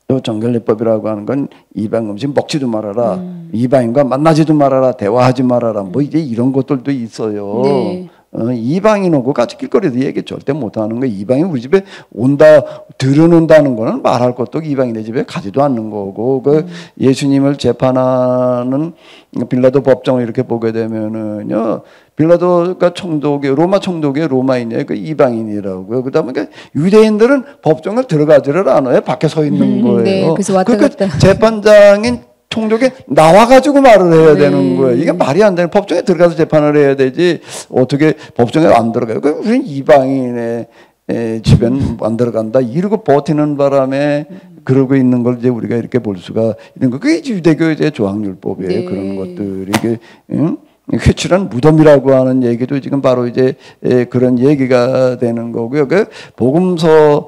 또 정결례법이라고 하는 건 이방 음식 먹지도 말아라, 이방인과 만나지도 말아라, 대화하지 말아라, 뭐 이제 이런 것들도 있어요. 네. 이방인 오고 같이 길거리에서 얘기 절대 못하는 거예요. 이방인 우리 집에 온다, 들여놓는다는 거는 말할 것도 이방인의 집에 가지도 않는 거고, 그 예수님을 재판하는 빌라도 법정을 이렇게 보게 되면은요, 빌라도가 총독이 로마 총독의 로마인이에요. 그 이방인이라고요. 그다음에 유대인들은 법정을 들어가지를 않아요. 밖에 서 있는 거예요. 네, 그래서 왔다 갔다. 재판장인 총독이 나와가지고 말을 해야 네. 되는 거예요. 이게 말이 안 되는, 법정에 들어가서 재판을 해야 되지 어떻게 법정에 안 들어가요. 그 우리는 이방인의 집엔 안 들어간다 이러고 버티는 바람에 그러고 있는 걸 이제 우리가 이렇게 볼 수가 있는 거. 그게 유대교의 조항율법이에요. 네. 그런 것들이 회칠한 무덤이라고 하는 얘기도 지금 바로 이제 그런 얘기가 되는 거고요. 그 복음서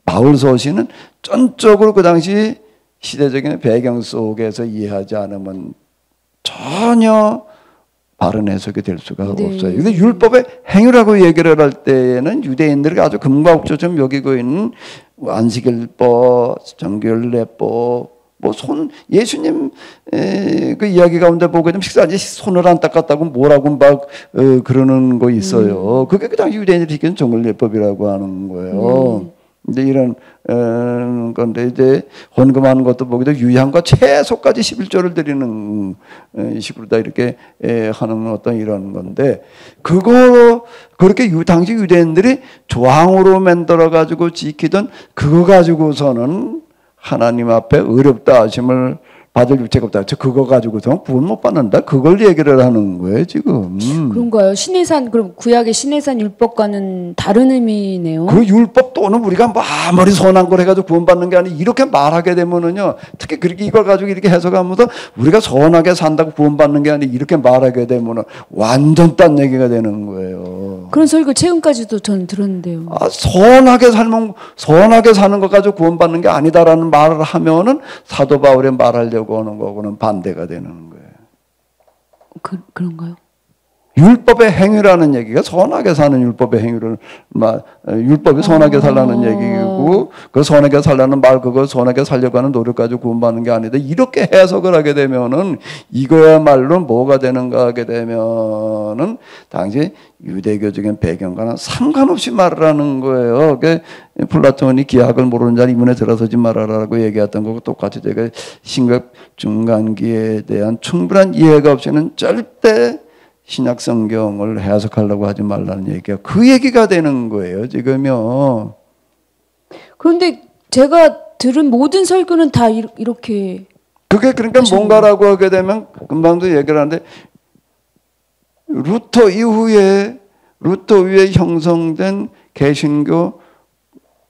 바울서시는 전적으로 그 당시 시대적인 배경 속에서 이해하지 않으면 전혀 바른 해석이 될 수가 네. 없어요. 근데 율법의 행위라고 얘기를 할 때에는 유대인들이 아주 금과옥조처럼 여기고 있는 안식일법, 정결례법, 뭐 예수님 그 이야기 가운데 보게 되면 식사하지 손을 안 닦았다고 뭐라고 막 그러는 거 있어요. 그게 그 당시 유대인들이 지키는 정결례법이라고 하는 거예요. 근데 이런 건데 이제 헌금하는 것도 보기도 유향과 채소까지 11조를 드리는 식으로 다 이렇게 하는 어떤 이런 건데, 그거 그렇게 당시 유대인들이 조항으로 만들어 가지고 지키던 그거 가지고서는 하나님 앞에 어렵다 하심을 받을 유체가 없다. 그거 가지고서 구원 못 받는다. 그걸 얘기를 하는 거예요, 지금. 그런가요? 신해산, 그럼 구약의 신해산 율법과는 다른 의미네요. 그 율법 또는 우리가 뭐 아무리 선한 걸 해가지고 구원받는 게 아니고 이렇게 말하게 되면은요, 특히 그렇게 이걸 가지고 이렇게 해석하면서 우리가 선하게 산다고 구원받는 게 아니고 이렇게 말하게 되면은 완전 딴 얘기가 되는 거예요. 그런 설교 최근까지도 저는 들었는데요. 선하게 사는 것 가지고 구원받는 게 아니다라는 말을 하면은 사도 바울의 말하려고 하는 거고는 반대가 되는 거예요. 그런가요? 율법의 행위라는 얘기가 선하게 사는 율법의 행위를 율법이 선하게 살라는 얘기고, 그 선하게 살라는 말, 그거 선하게 살려고 하는 노력 가지고 구원받는 게 아니다. 이렇게 해석을 하게 되면은 이거야말로 뭐가 되는가 하게 되면은 당시 유대교적인 배경과는 상관없이 말을 하는 거예요. 플라톤이 기하학을 모르는 자는 이문에 들어서지 말아라라고 얘기했던 거고 똑같이 제가 신약 중간기에 대한 충분한 이해가 없이는 절대 신약 성경을 해석하려고 하지 말라는 얘기가 그 얘기가 되는 거예요, 지금요. 그런데 제가 들은 모든 설교는 다 이렇게. 그게 그러니까 뭔가라고 하게 되면 금방도 얘기를 하는데, 루터 이후에 형성된 개신교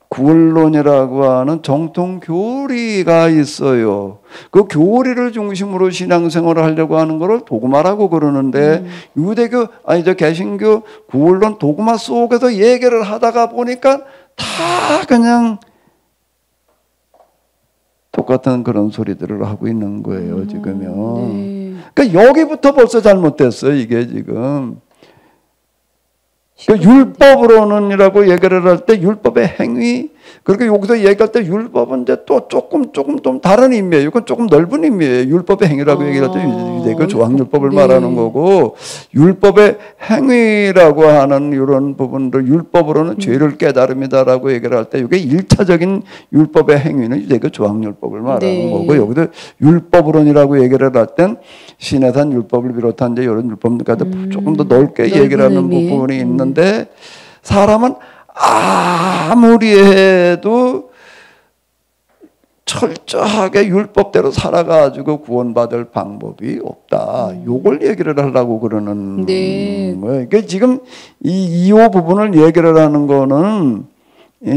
구원론이라고 하는 정통 교리가 있어요. 그 교리를 중심으로 신앙생활을 하려고 하는 것을 도구마라고 그러는데, 개신교 구원론 도구마 속에서 얘기를 하다가 보니까 다 그냥 똑같은 그런 소리들을 하고 있는 거예요, 지금요. 네. 그러니까 여기부터 벌써 잘못됐어요, 이게 지금. 그 율법으로는이라고 얘기를 할 때 율법의 행위, 그렇게 여기서 얘기할 때 율법은 이제 또 조금 좀 다른 의미예요. 이건 조금 넓은 의미예요. 율법의 행위라고 얘기할 때 그 조항율법을 네. 말하는 거고, 율법의 행위라고 하는 이런 부분들, 율법으로는 죄를 깨달음이다라고 얘기를 할 때 이게 1차적인 율법의 행위는 이제 그 조항율법을 말하는 네. 거고, 여기도 율법으론이라고 얘기를 할 땐 신해산 율법을 비롯한 이제 이런 율법들까지 조금 더 넓게 얘기를 하는 의미. 부분이 있는데, 사람은 아무리 해도 철저하게 율법대로 살아가지고 구원받을 방법이 없다. 요걸 얘기를 하려고 그러는 네. 거예요. 그러니까 지금 이 부분을 얘기를 하는 거는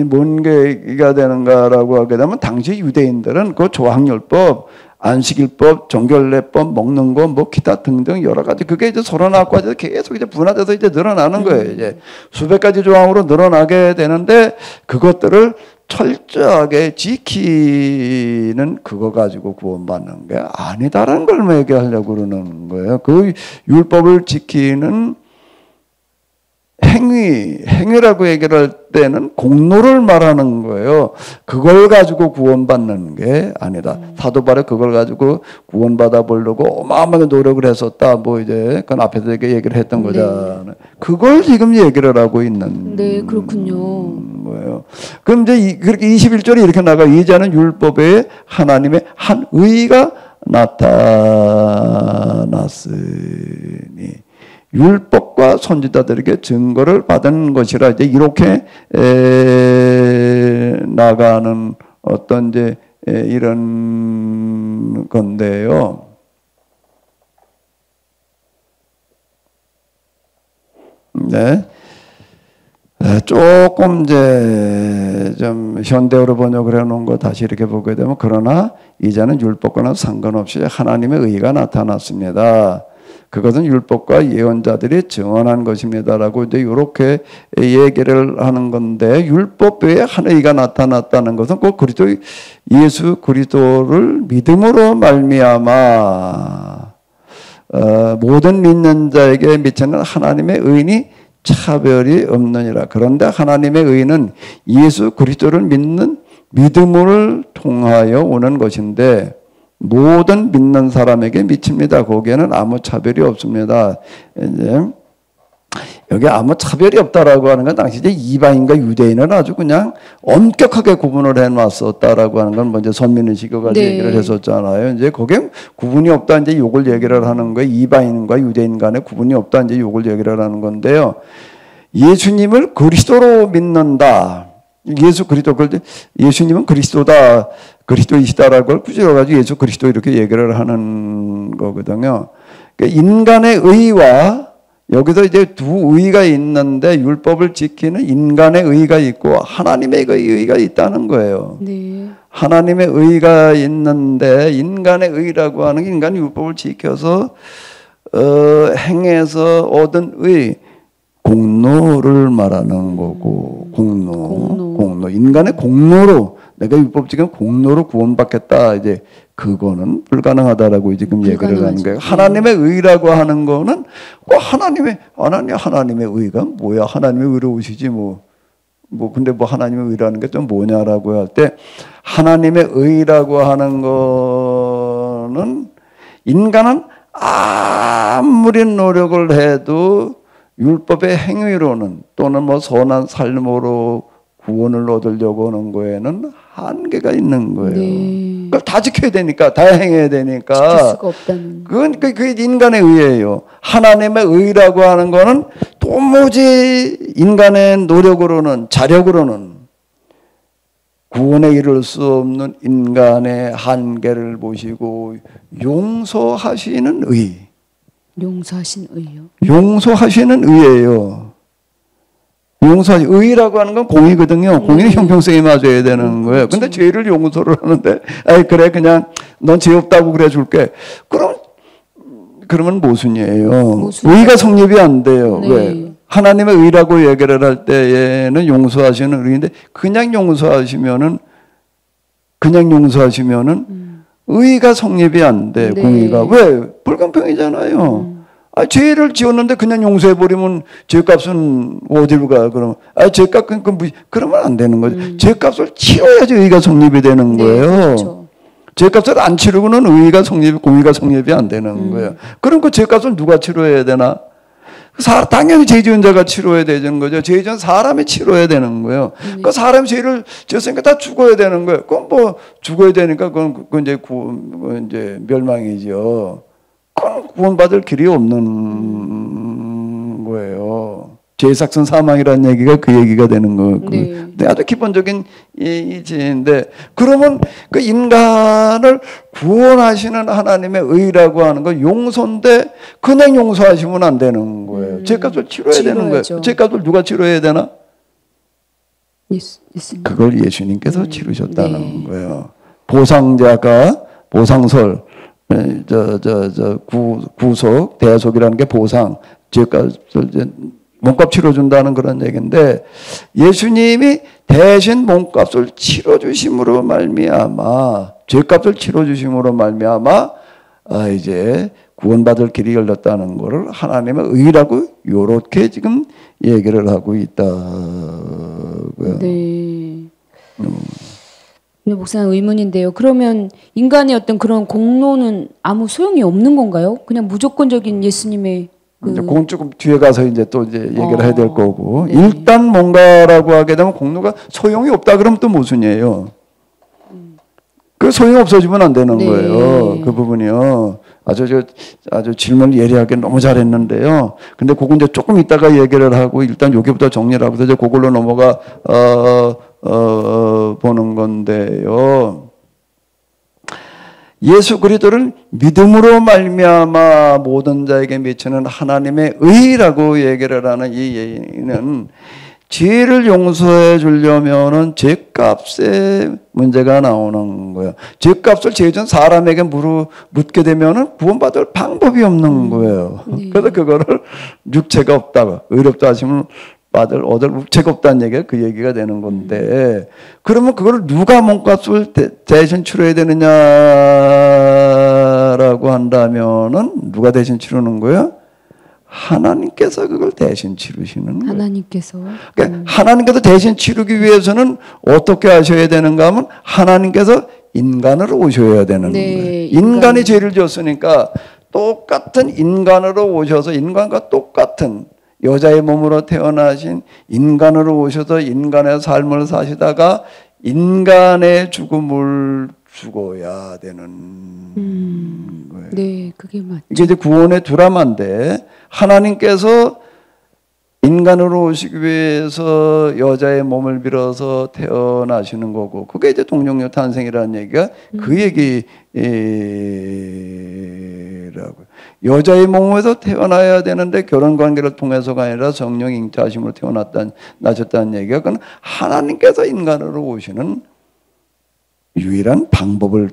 뭔 계기가 되는가라고 하게 되면, 당시 유대인들은 그 조항율법, 안식일법, 정결례법, 먹는 거, 뭐 기타 등등 여러 가지, 그게 이제 서론학과에서 계속 이제 분화돼서 이제 늘어나는 거예요. 이제 수백 가지 조항으로 늘어나게 되는데, 그것들을 철저하게 지키는 그거 가지고 구원받는 게 아니다라는 걸 얘기하려고 그러는 거예요. 그 율법을 지키는 행위라고 얘기를 할 때는 공로를 말하는 거예요. 그걸 가지고 구원받는 게 아니다. 사도 바울이 그걸 가지고 구원받아 보려고 어마어마하게 노력을 했었다. 뭐 이제 그건 앞에서 얘기를 했던 거잖아요. 네. 그걸 지금 얘기를 하고 있는. 네, 그렇군요. 뭐예요. 그럼 이제 그렇게 21절에 이렇게 나가 이제는 율법에 하나님의 한 의가 나타났으니. 율법과 선지자들에게 증거를 받은 것이라 이제 이렇게 나가는 어떤 이제 이런 건데요. 네. 조금 이제 좀 현대어로 번역을 해놓은 거 다시 이렇게 보게 되면 그러나 이제는 율법과는 상관없이 하나님의 의가 나타났습니다. 그것은 율법과 예언자들이 증언한 것입니다라고 이제 이렇게 얘기를 하는 건데 율법 외에 하나의가 나타났다는 것은 꼭 그리스도 예수 그리스도를 믿음으로 말미암아 모든 믿는 자에게 미치는 하나님의 의인이 차별이 없느니라. 그런데 하나님의 의는 예수 그리스도를 믿는 믿음을 통하여 오는 것인데 모든 믿는 사람에게 미칩니다. 거기에는 아무 차별이 없습니다. 이제 여기 아무 차별이 없다라고 하는 건 당시 이제 이방인과 유대인을 아주 그냥 엄격하게 구분을 해놨었다라고 하는 건 먼저 선민의식을 네. 얘기를 했었잖아요. 이제 거기에 구분이 없다 이제 요걸 얘기를 하는 거예요. 이방인과 유대인 간에 구분이 없다 이제 요걸 얘기를 하는 건데요. 예수님을 그리스도로 믿는다. 예수 그리스도 예수님은 그리스도다. 그리스도이시다라고 꾸짖어가지고 예수 그리스도 이렇게 얘기를 하는 거거든요. 그러니까 인간의 의와 여기서 이제 두 의가 있는데 율법을 지키는 인간의 의가 있고 하나님의 의가 있다는 거예요. 네. 하나님의 의가 있는데 인간의 의라고 하는 게 인간이 율법을 지켜서 행해서 얻은 의 공로를 말하는 거고 공로 인간의 공로로 내가 율법 지금 공로로 구원받겠다 이제 그거는 불가능하다라고 지금 얘기를 하는 거예요. 하나님의 의라고 하는 거는 꼭 하나님의 의가 뭐야? 하나님의 의로 오시지 뭐 근데 뭐 하나님의 의라는 게 좀 뭐냐라고 할 때 하나님의 의라고 하는 거는 인간은 아무리 노력을 해도 율법의 행위로는 또는 뭐 선한 삶으로 구원을 얻으려고 하는 거에는 한계가 있는 거예요. 네. 그걸 다 지켜야 되니까, 다 행해야 되니까. 지킬 수가 없다는. 그게 인간의 의예요. 하나님의 의라고 하는 거는 도무지 인간의 노력으로는, 자력으로는 구원에 이를 수 없는 인간의 한계를 보시고 용서하시는 의. 용서하신 의요. 용서하시는 의예요. 의라고 하는 건 공의거든요. 공의는 형평성이 맞아야 되는 거예요. 근데 죄를 용서를 하는데, 그래, 그냥 넌 죄 없다고 그래 줄게. 그러면 모순이에요. 의가 성립이 안 돼요. 네. 왜? 하나님의 의라고 얘기를 할 때에는 용서하시는 의인데, 그냥 용서하시면은 의가 성립이 안 돼, 네. 공의가. 왜? 불공평이잖아요. 죄를 지었는데 그냥 용서해버리면 죄값은 어디로 가? 그러면, 죄값, 그러면 안 되는 거죠. 죄값을 치러야지 의가 성립이 되는 거예요. 네, 그렇죠. 죄값을 안 치르고는 공의가 성립이 안 되는 거예요. 그럼 그 죄값을 누가 치러야 되나? 당연히 죄 지은 자가 치러야 되는 거죠. 죄 지은 사람이 치러야 되는 거예요. 그 사람이 죄를 지었으니까 다 죽어야 되는 거예요. 그건 뭐 죽어야 되니까 그건 이제 멸망이죠. 그건 구원받을 길이 없는 거예요. 죄의 삭선 사망이라는 얘기가 그 얘기가 되는 거고. 네. 아주 기본적인 이치인데 그러면 그 인간을 구원하시는 하나님의 의라고 하는 건 용서인데 그냥 용서하시면 안 되는 거예요. 죄값을 치러야 되는 거예요. 죄값을 누가 치러야 되나? 예수님. 그걸 예수님께서 치르셨다는 거예요. 보상자가 보상설 구속, 대속이라는 게 보상, 죄값을 몸값 치러준다는 그런 얘기인데 예수님이 대신 몸값을 치러주심으로 말미암아 죄값을 치러주심으로 말미암아 이제 구원받을 길이 열렸다는 것을 하나님의 의라고 요렇게 지금 얘기를 하고 있다고요. 네. 근데 목사님 의문인데요. 그러면 인간의 어떤 그런 공로는 아무 소용이 없는 건가요? 그냥 무조건적인 예수님의 그건 조금 뒤에 가서 이제 또 이제 얘기를 해야 될 거고 네. 일단 뭔가라고 하게 되면 공로가 소용이 없다 그러면 또 모순이에요. 그 소용이 없어지면 안 되는 네. 거예요. 그 부분이요. 아주 질문을 예리하게 너무 잘했는데요. 근데 그건 이제 조금 이따가 얘기를 하고 일단 여기부터 정리를 하고서 이제 그걸로 넘어가 보는 건데요. 예수 그리스도를 믿음으로 말미암아 모든 자에게 미치는 하나님의 의라고 얘기를 하는 이 예는 죄를 용서해 주려면은 죄값에 문제가 나오는 거예요. 죄값을 죄진 사람에게 묻게 되면은 구원받을 방법이 없는 거예요. 네. 그래서 그거를 육체가 없다고 의롭다 하시면 얻을 육체가 없다는 얘기가 그 얘기가 되는 건데 그러면 그걸 누가 몸값을 대신 치러야 되느냐라고 한다면은 누가 대신 치르는 거예요? 하나님께서 그걸 대신 치르시는 거예요. 하나님께서. 그러니까 하나님께서 대신 치르기 위해서는 어떻게 하셔야 되는가 하면 하나님께서 인간으로 오셔야 되는 네, 거예요. 인간이 죄를 지었으니까 똑같은 인간으로 오셔서 인간과 똑같은 여자의 몸으로 태어나신 인간으로 오셔서 인간의 삶을 사시다가 인간의 죽음을 죽어야 되는 거예요. 네, 그게 맞죠. 이게 이제 구원의 드라마인데 하나님께서 인간으로 오시기 위해서 여자의 몸을 빌어서 태어나시는 거고 그게 이제 동정녀 탄생이라는 얘기가 그 얘기라고요. 여자의 몸에서 태어나야 되는데 결혼 관계를 통해서가 아니라 성령 잉태하심으로 나셨다는 얘기가 그건 하나님께서 인간으로 오시는 유일한 방법을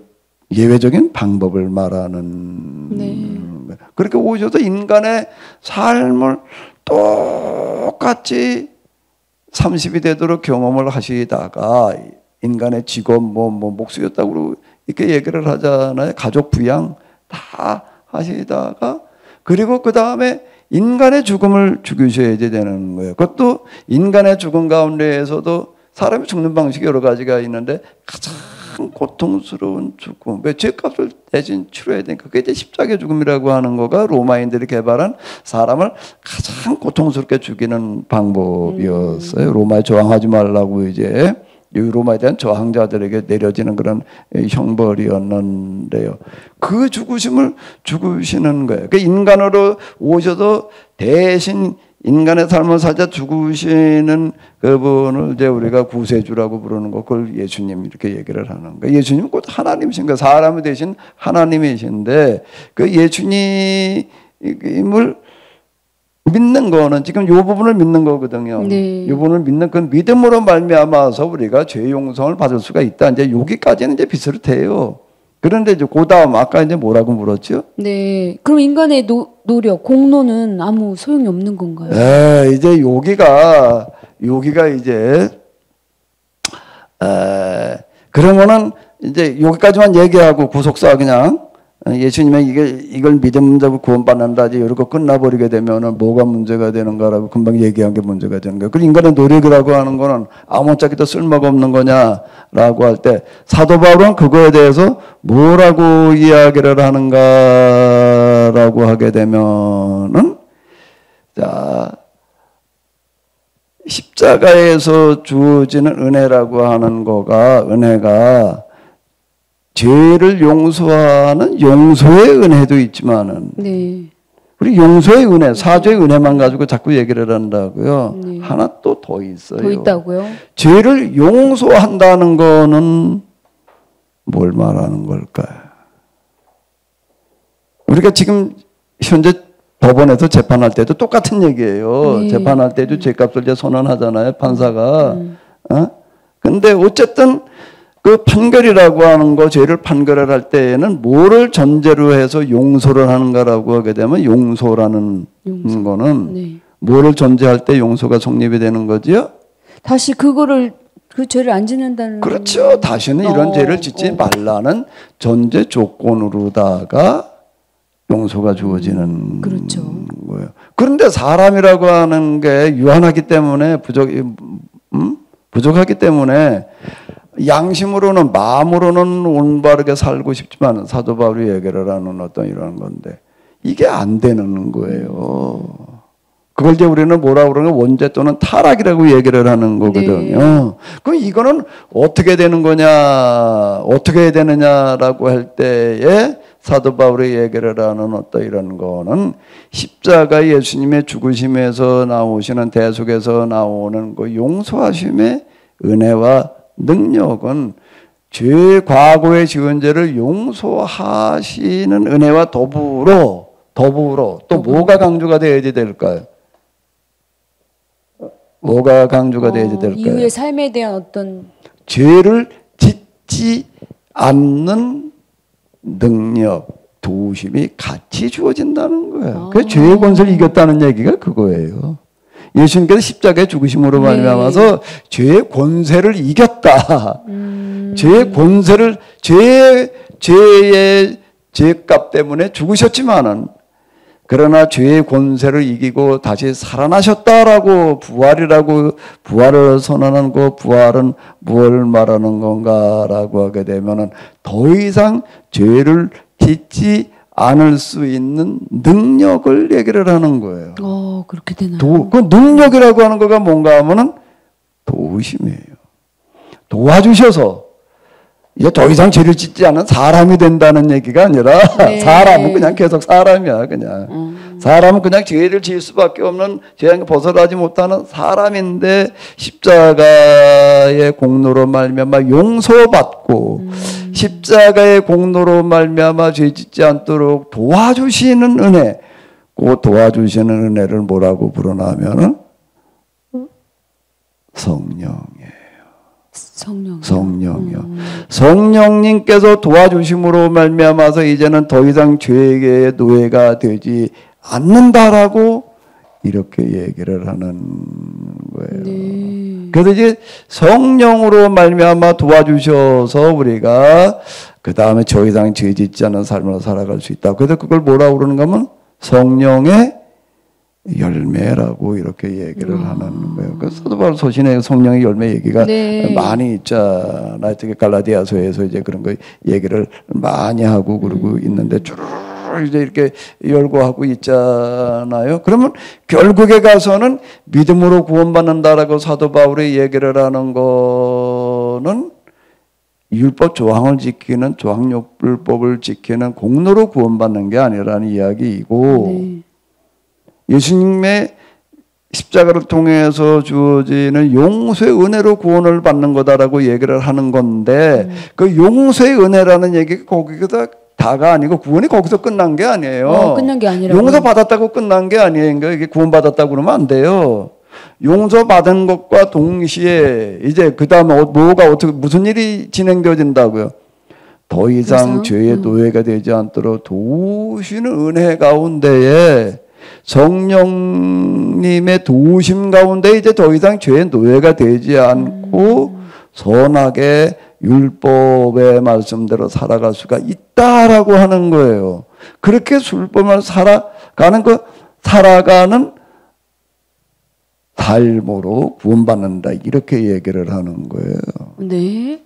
예외적인 방법을 말하는 그렇게 오셔서 인간의 삶을 똑같이 30이 되도록 경험을 하시다가 인간의 직업 목수였다고 이렇게 얘기를 하잖아요. 가족 부양 다 하시다가 그리고 그 다음에 인간의 죽음을 죽이셔야 되는 거예요. 그것도 인간의 죽음 가운데에서도 사람이 죽는 방식이 여러 가지가 있는데 가장 고통스러운 죽음, 왜 죄값을 대신 치러야 되니까 그게 이제 십자가의 죽음이라고 하는 거가 로마인들이 개발한 사람을 가장 고통스럽게 죽이는 방법이었어요. 로마에 저항하지 말라고 이제 로마에 대한 저항자들에게 내려지는 그런 형벌이었는데요. 그 죽으심을 죽으시는 거예요. 그 인간으로 오셔서 대신 인간의 삶을 살자 죽으시는 그분을 이제 우리가 구세주라고 부르는 거, 그걸 예수님 이렇게 얘기를 하는 거예요. 예수님은 곧 하나님이신 거예요. 사람이 대신 하나님이신데 그 예수님을 믿는 거는 지금 이 부분을 믿는 거거든요. 네. 이 부분을 믿는 그 믿음으로 말미암아서 우리가 죄 용서를 받을 수가 있다. 이제 여기까지는 이제 비슷해요. 그런데 이제 그 다음 아까 이제 뭐라고 물었죠? 네. 그럼 인간의 노력, 공로는 아무 소용이 없는 건가요? 네, 이제 여기가 이제 그러면은 이제 여기까지만 얘기하고 구속사 그냥 예수님의 이걸 믿음으로 구원받는다지 이러고 끝나버리게 되면은 뭐가 문제가 되는가라고 금방 얘기한 게 문제가 되는 거예요. 그리고 인간의 노력이라고 하는 거는 아무짝에도 쓸모가 없는 거냐라고 할 때 사도 바울은 그거에 대해서 뭐라고 이야기를 하는가라고 하게 되면은 자 십자가에서 주어지는 은혜라고 하는 거가 은혜가 죄를 용서하는 용서의 은혜도 있지만은 네. 우리 용서의 은혜, 사죄의 은혜만 가지고 자꾸 얘기를 한다고요. 네. 하나 또 더 있어요. 더 있다고요? 죄를 용서한다는 거는 뭘 말하는 걸까요? 우리가 지금 현재 법원에서 재판할 때도 똑같은 얘기예요. 네. 재판할 때도 죄값을 이제 선언하잖아요, 판사가. 근데 어쨌든 그 판결이라고 하는 거, 죄를 판결을 할 때에는 뭐를 전제로 해서 용서를 하는가라고 하게 되면 용서라는 거는 네. 뭐를 전제할 때 용서가 성립이 되는 거지요? 다시 그거를 그 죄를 안 짓는다는. 그렇죠. 다시는 이런 죄를 짓지 말라는 전제 조건으로다가 용서가 주어지는 그렇죠. 거예요. 그런데 사람이라고 하는 게 유한하기 때문에 부족하기 때문에 양심으로는 마음으로는 올바르게 살고 싶지만 사도 바울이 얘기를 하는 어떤 이런 건데 이게 안 되는 거예요. 그걸 이제 우리는 뭐라고 그러는 원죄 또는 타락이라고 얘기를 하는 거거든요. 네. 그럼 이거는 어떻게 되는 거냐, 어떻게 해야 되느냐라고 할 때에 사도 바울이 얘기를 하는 어떤 이런 거는 십자가 예수님의 죽으심에서 나오시는 대속에서 나오는 그 용서하심의 은혜와 능력은 죄 과거에 지은 죄를 용서하시는 은혜와 더불어 또 뭐가 강조가 되어야 될까요? 뭐가 강조가 되어야 될까요? 이후의 삶에 대한 어떤 죄를 짓지 않는 능력, 도우심이 같이 주어진다는 거예요. 그 죄의 권세를 이겼다는 얘기가 그거예요. 예수님께서 십자가의 죽으심으로 말미암아서 죄의 권세를 이겼다. 죄의 권세를 죄의 죄값 때문에 죽으셨지만은 그러나 죄의 권세를 이기고 다시 살아나셨다라고 부활을 선언하는 그 부활은 무엇을 말하는 건가라고 하게 되면은 더 이상 죄를 짓지 않을 수 있는 능력을 얘기를 하는 거예요. 그렇게 되나요? 그 능력이라고 하는 거가 뭔가 하면은 도우심이에요. 도와주셔서 이제 더 이상 죄를 짓지 않은 사람이 된다는 얘기가 아니라 네. 사람은 그냥 계속 사람이야. 그냥 사람은 그냥 죄를 지을 수밖에 없는 죄에서 벗어나지 못하는 사람인데 십자가의 공로로 말미암아 용서받고 십자가의 공로로 말미암아 죄 짓지 않도록 도와주시는 은혜, 그 도와주시는 은혜를 뭐라고 부르냐면은 성령이에요. 성령이요. 성령님께서 도와주심으로 말미암아서 이제는 더 이상 죄의 노예가 되지 않는다라고 이렇게 얘기를 하는 거예요. 네. 그래서 이제 성령으로 말미암아 도와주셔서 우리가 그 다음에 더 이상 죄 짓지 않는 삶으로 살아갈 수 있다. 그래서 그걸 뭐라고 그러는가 하면 성령의 열매라고 이렇게 얘기를 하는 거예요. 그래서 사도 바울 서신에 성령의 열매 얘기가 네. 많이 있잖아요. 특히 갈라디아서에서 이제 그런 거 얘기를 많이 하고 그러고 있는데 쭉 이제 이렇게 열거하고 있잖아요. 그러면 결국에 가서는 믿음으로 구원받는다라고 사도 바울이 얘기를 하는 거는 율법 조항을 지키는 조항율법을 지키는 공로로 구원받는 게 아니라는 이야기이고 네. 예수님의 십자가를 통해서 주어지는 용서의 은혜로 구원을 받는 거다라고 얘기를 하는 건데 그 용서의 은혜라는 얘기가 거기서 다가 아니고 구원이 거기서 끝난 게 아니에요. 끝난 게 아니라고. 용서 받았다고 끝난 게 아니에요. 그러니까 이게 구원 받았다고 그러면 안 돼요. 용서 받은 것과 동시에 이제 그 다음에 뭐가 어떻게 무슨 일이 진행되어진다고요? 더 이상 죄의 노예가 되지 않도록 도우시는 은혜 가운데에 성령님의 도우심 가운데 이제 더 이상 죄의 노예가 되지 않고 선하게 율법의 말씀대로 살아갈 수가 있다라고 하는 거예요. 그렇게 율법을 살아가는 삶으로 구원받는다 이렇게 얘기를 하는 거예요. 네.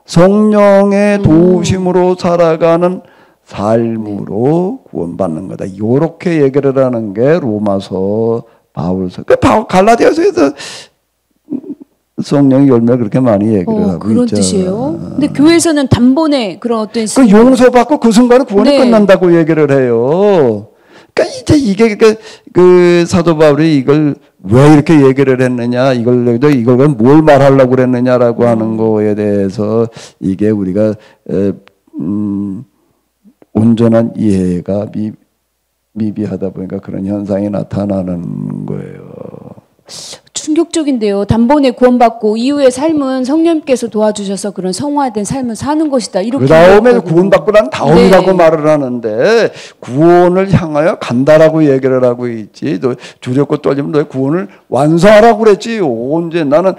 성령의 도우심으로 살아가는 삶으로 구원받는 거다. 이렇게 얘기를 하는 게 로마서 바울서. 갈라디아서에서 성령의 열매 그렇게 많이 얘기를 하고 그런 있잖아. 뜻이에요. 근데 교회에서는 단번에 그런 어떤 그 용서받고 그 순간에 구원이 네. 끝난다고 얘기를 해요. 그러니까 이제 이게 그 사도 바울이 이걸 왜 이렇게 얘기를 했느냐, 이걸 뭘 말하려고 그랬느냐라고 하는 거에 대해서 이게 우리가 온전한 이해가 미비하다 보니까 그런 현상이 나타나는 거예요. 충격적인데요. 단번에 구원받고 이후의 삶은 성령님께서 도와주셔서 그런 성화된 삶을 사는 것이다. 이렇게. 그 다음에 구원받고 난 다음이라고 네. 말을 하는데 구원을 향하여 간다라고 얘기를 하고 있지. 너 두렵고 떨리면 너 구원을 완성하라고 그랬지. 언제 나는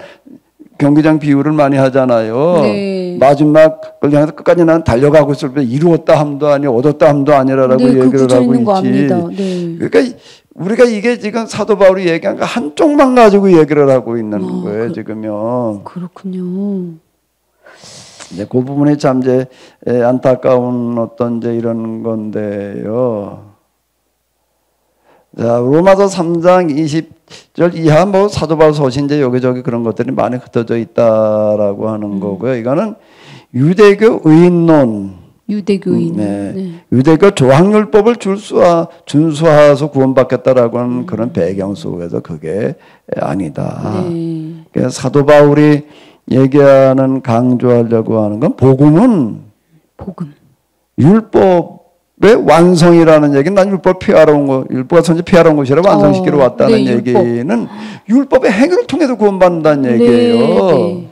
경기장 비유를 많이 하잖아요. 네. 마지막 걸 향해서 끝까지 난 달려가고 있을 때 이루었다 함도 아니고 얻었다 함도 아니라라고 네, 얘기를 그 하고 있는 거 있지. 압니다. 네. 그러니까 우리가 이게 지금 사도 바울이 얘기한 거 한쪽만 가지고 얘기를 하고 있는 거예요. 지금요. 그렇군요. 이제 그 부분이 참 이제 안타까운 어떤 이제 이런 건데요. 자, 로마서 3장 20절 이하 뭐 사도 바울 서신 이제 여기저기 그런 것들이 많이 흩어져 있다라고 하는 거고요. 이거는 유대교 의인론. 유대교인. 네. 네. 유대교 조항율법을 준수하여서 구원받겠다라고 하는 그런 배경 속에서 그게 아니다. 네. 그래서 사도 바울이 얘기하는 강조하려고 하는 건 복음. 율법의 완성이라는 얘기는 난 율법 피하러 온 거, 율법과 선지 피하러 온 것이라 완성시키러 왔다는 네, 얘기는 율법의 행위를 통해서 구원받는다는 얘기예요. 네.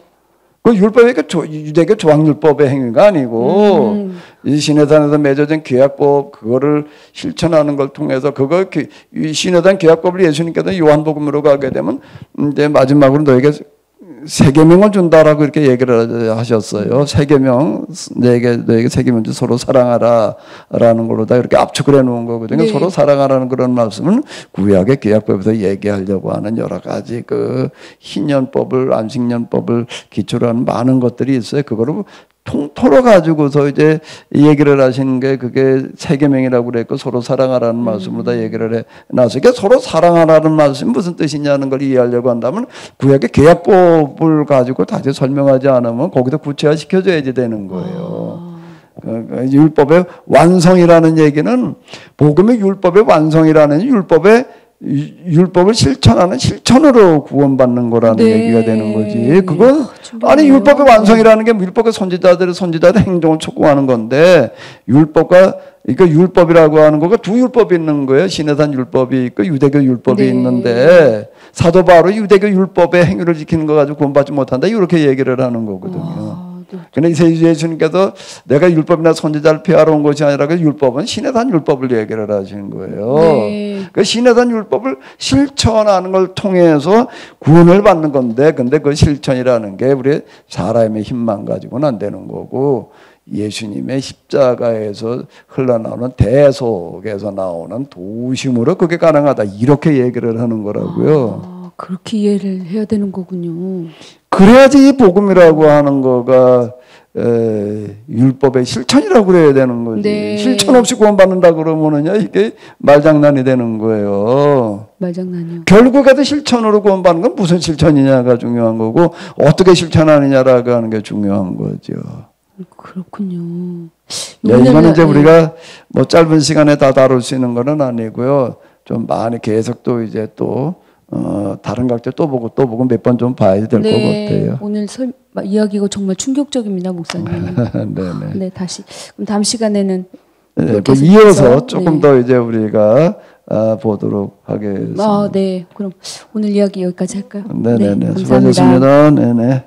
그 율법이 유대교 조항율법의 행위가 아니고 이 시내단에서 맺어진 계약법 그거를 실천하는 걸 통해서 이 시내단 계약법을 예수님께서 요한복음으로 가게 되면 이제 마지막으로 너에게 세 계명을 준다라고 이렇게 얘기를 하셨어요. 세 계명, 너에게 세 계명 중 서로 사랑하라라는 걸로 다 이렇게 압축을 해놓은 거거든요. 네. 서로 사랑하라는 그런 말씀은 구약의 계약법에서 얘기하려고 하는 여러 가지 그 희년법을 안식년법을 기초로 하는 많은 것들이 있어요. 그거를 통틀어 가지고서 이제 얘기를 하시는 게 그게 세 계명이라고 그랬고 서로 사랑하라는 말씀으로 다 얘기를 해 놨어요. 그러니까 서로 사랑하라는 말씀이 무슨 뜻이냐는 걸 이해하려고 한다면 구약의 계약법을 가지고 다시 설명하지 않으면 거기서 구체화 시켜줘야지 되는 거예요. 율법의 완성이라는 얘기는 복음의 율법의 완성이라는 율법을 실천하는 실천으로 구원받는 거라는 네. 얘기가 되는 거지. 그건 아니 율법의 완성이라는 게 율법의 선지자들의 행동을 촉구하는 건데 율법이라고 하는 거가 두 율법이 있는 거예요. 시내산 율법이 있고 유대교 율법이 네. 있는데 사도 바울이 유대교 율법의 행위를 지키는 거 가지고 구원받지 못한다 이렇게 얘기를 하는 거거든요. 근데 예수님께서 내가 율법이나 선지자를 피하러 온 것이 아니라 그 율법은 신에산 율법을 얘기를 하시는 거예요. 네. 그 신에산 율법을 실천하는 걸 통해서 구원을 받는 건데, 근데 그 실천이라는 게 우리 사람의 힘만 가지고는 안 되는 거고, 예수님의 십자가에서 흘러나오는 대속에서 나오는 도심으로 그게 가능하다. 이렇게 얘기를 하는 거라고요. 그렇게 이해를 해야 되는 거군요. 그래야지 이 복음이라고 하는 거가 율법의 실천이라고 그래야 되는 거지. 네. 실천 없이 구원받는다 그러면은요 이게 말장난이 되는 거예요. 말장난이요. 결국에도 실천으로 구원받는 건 무슨 실천이냐가 중요한 거고 어떻게 실천하느냐라고 하는 게 중요한 거죠. 그렇군요. 네, 이거는 이제 우리가 뭐 짧은 시간에 다 다룰 수 있는 거는 아니고요. 좀 많이 계속 또 이제 또 다른 각자 또 보고 몇 번 좀 봐야 될 것 같아요. 오늘 이야기가 정말 충격적입니다, 목사님. 네네. 네, 다시 그럼 다음 시간에는 네, 이어서 조금 더 이제 우리가 보도록 하겠습니다. 네. 그럼 오늘 이야기 여기까지 할까요? 네네네. 감사합니다. 수고하셨습니다. 네네.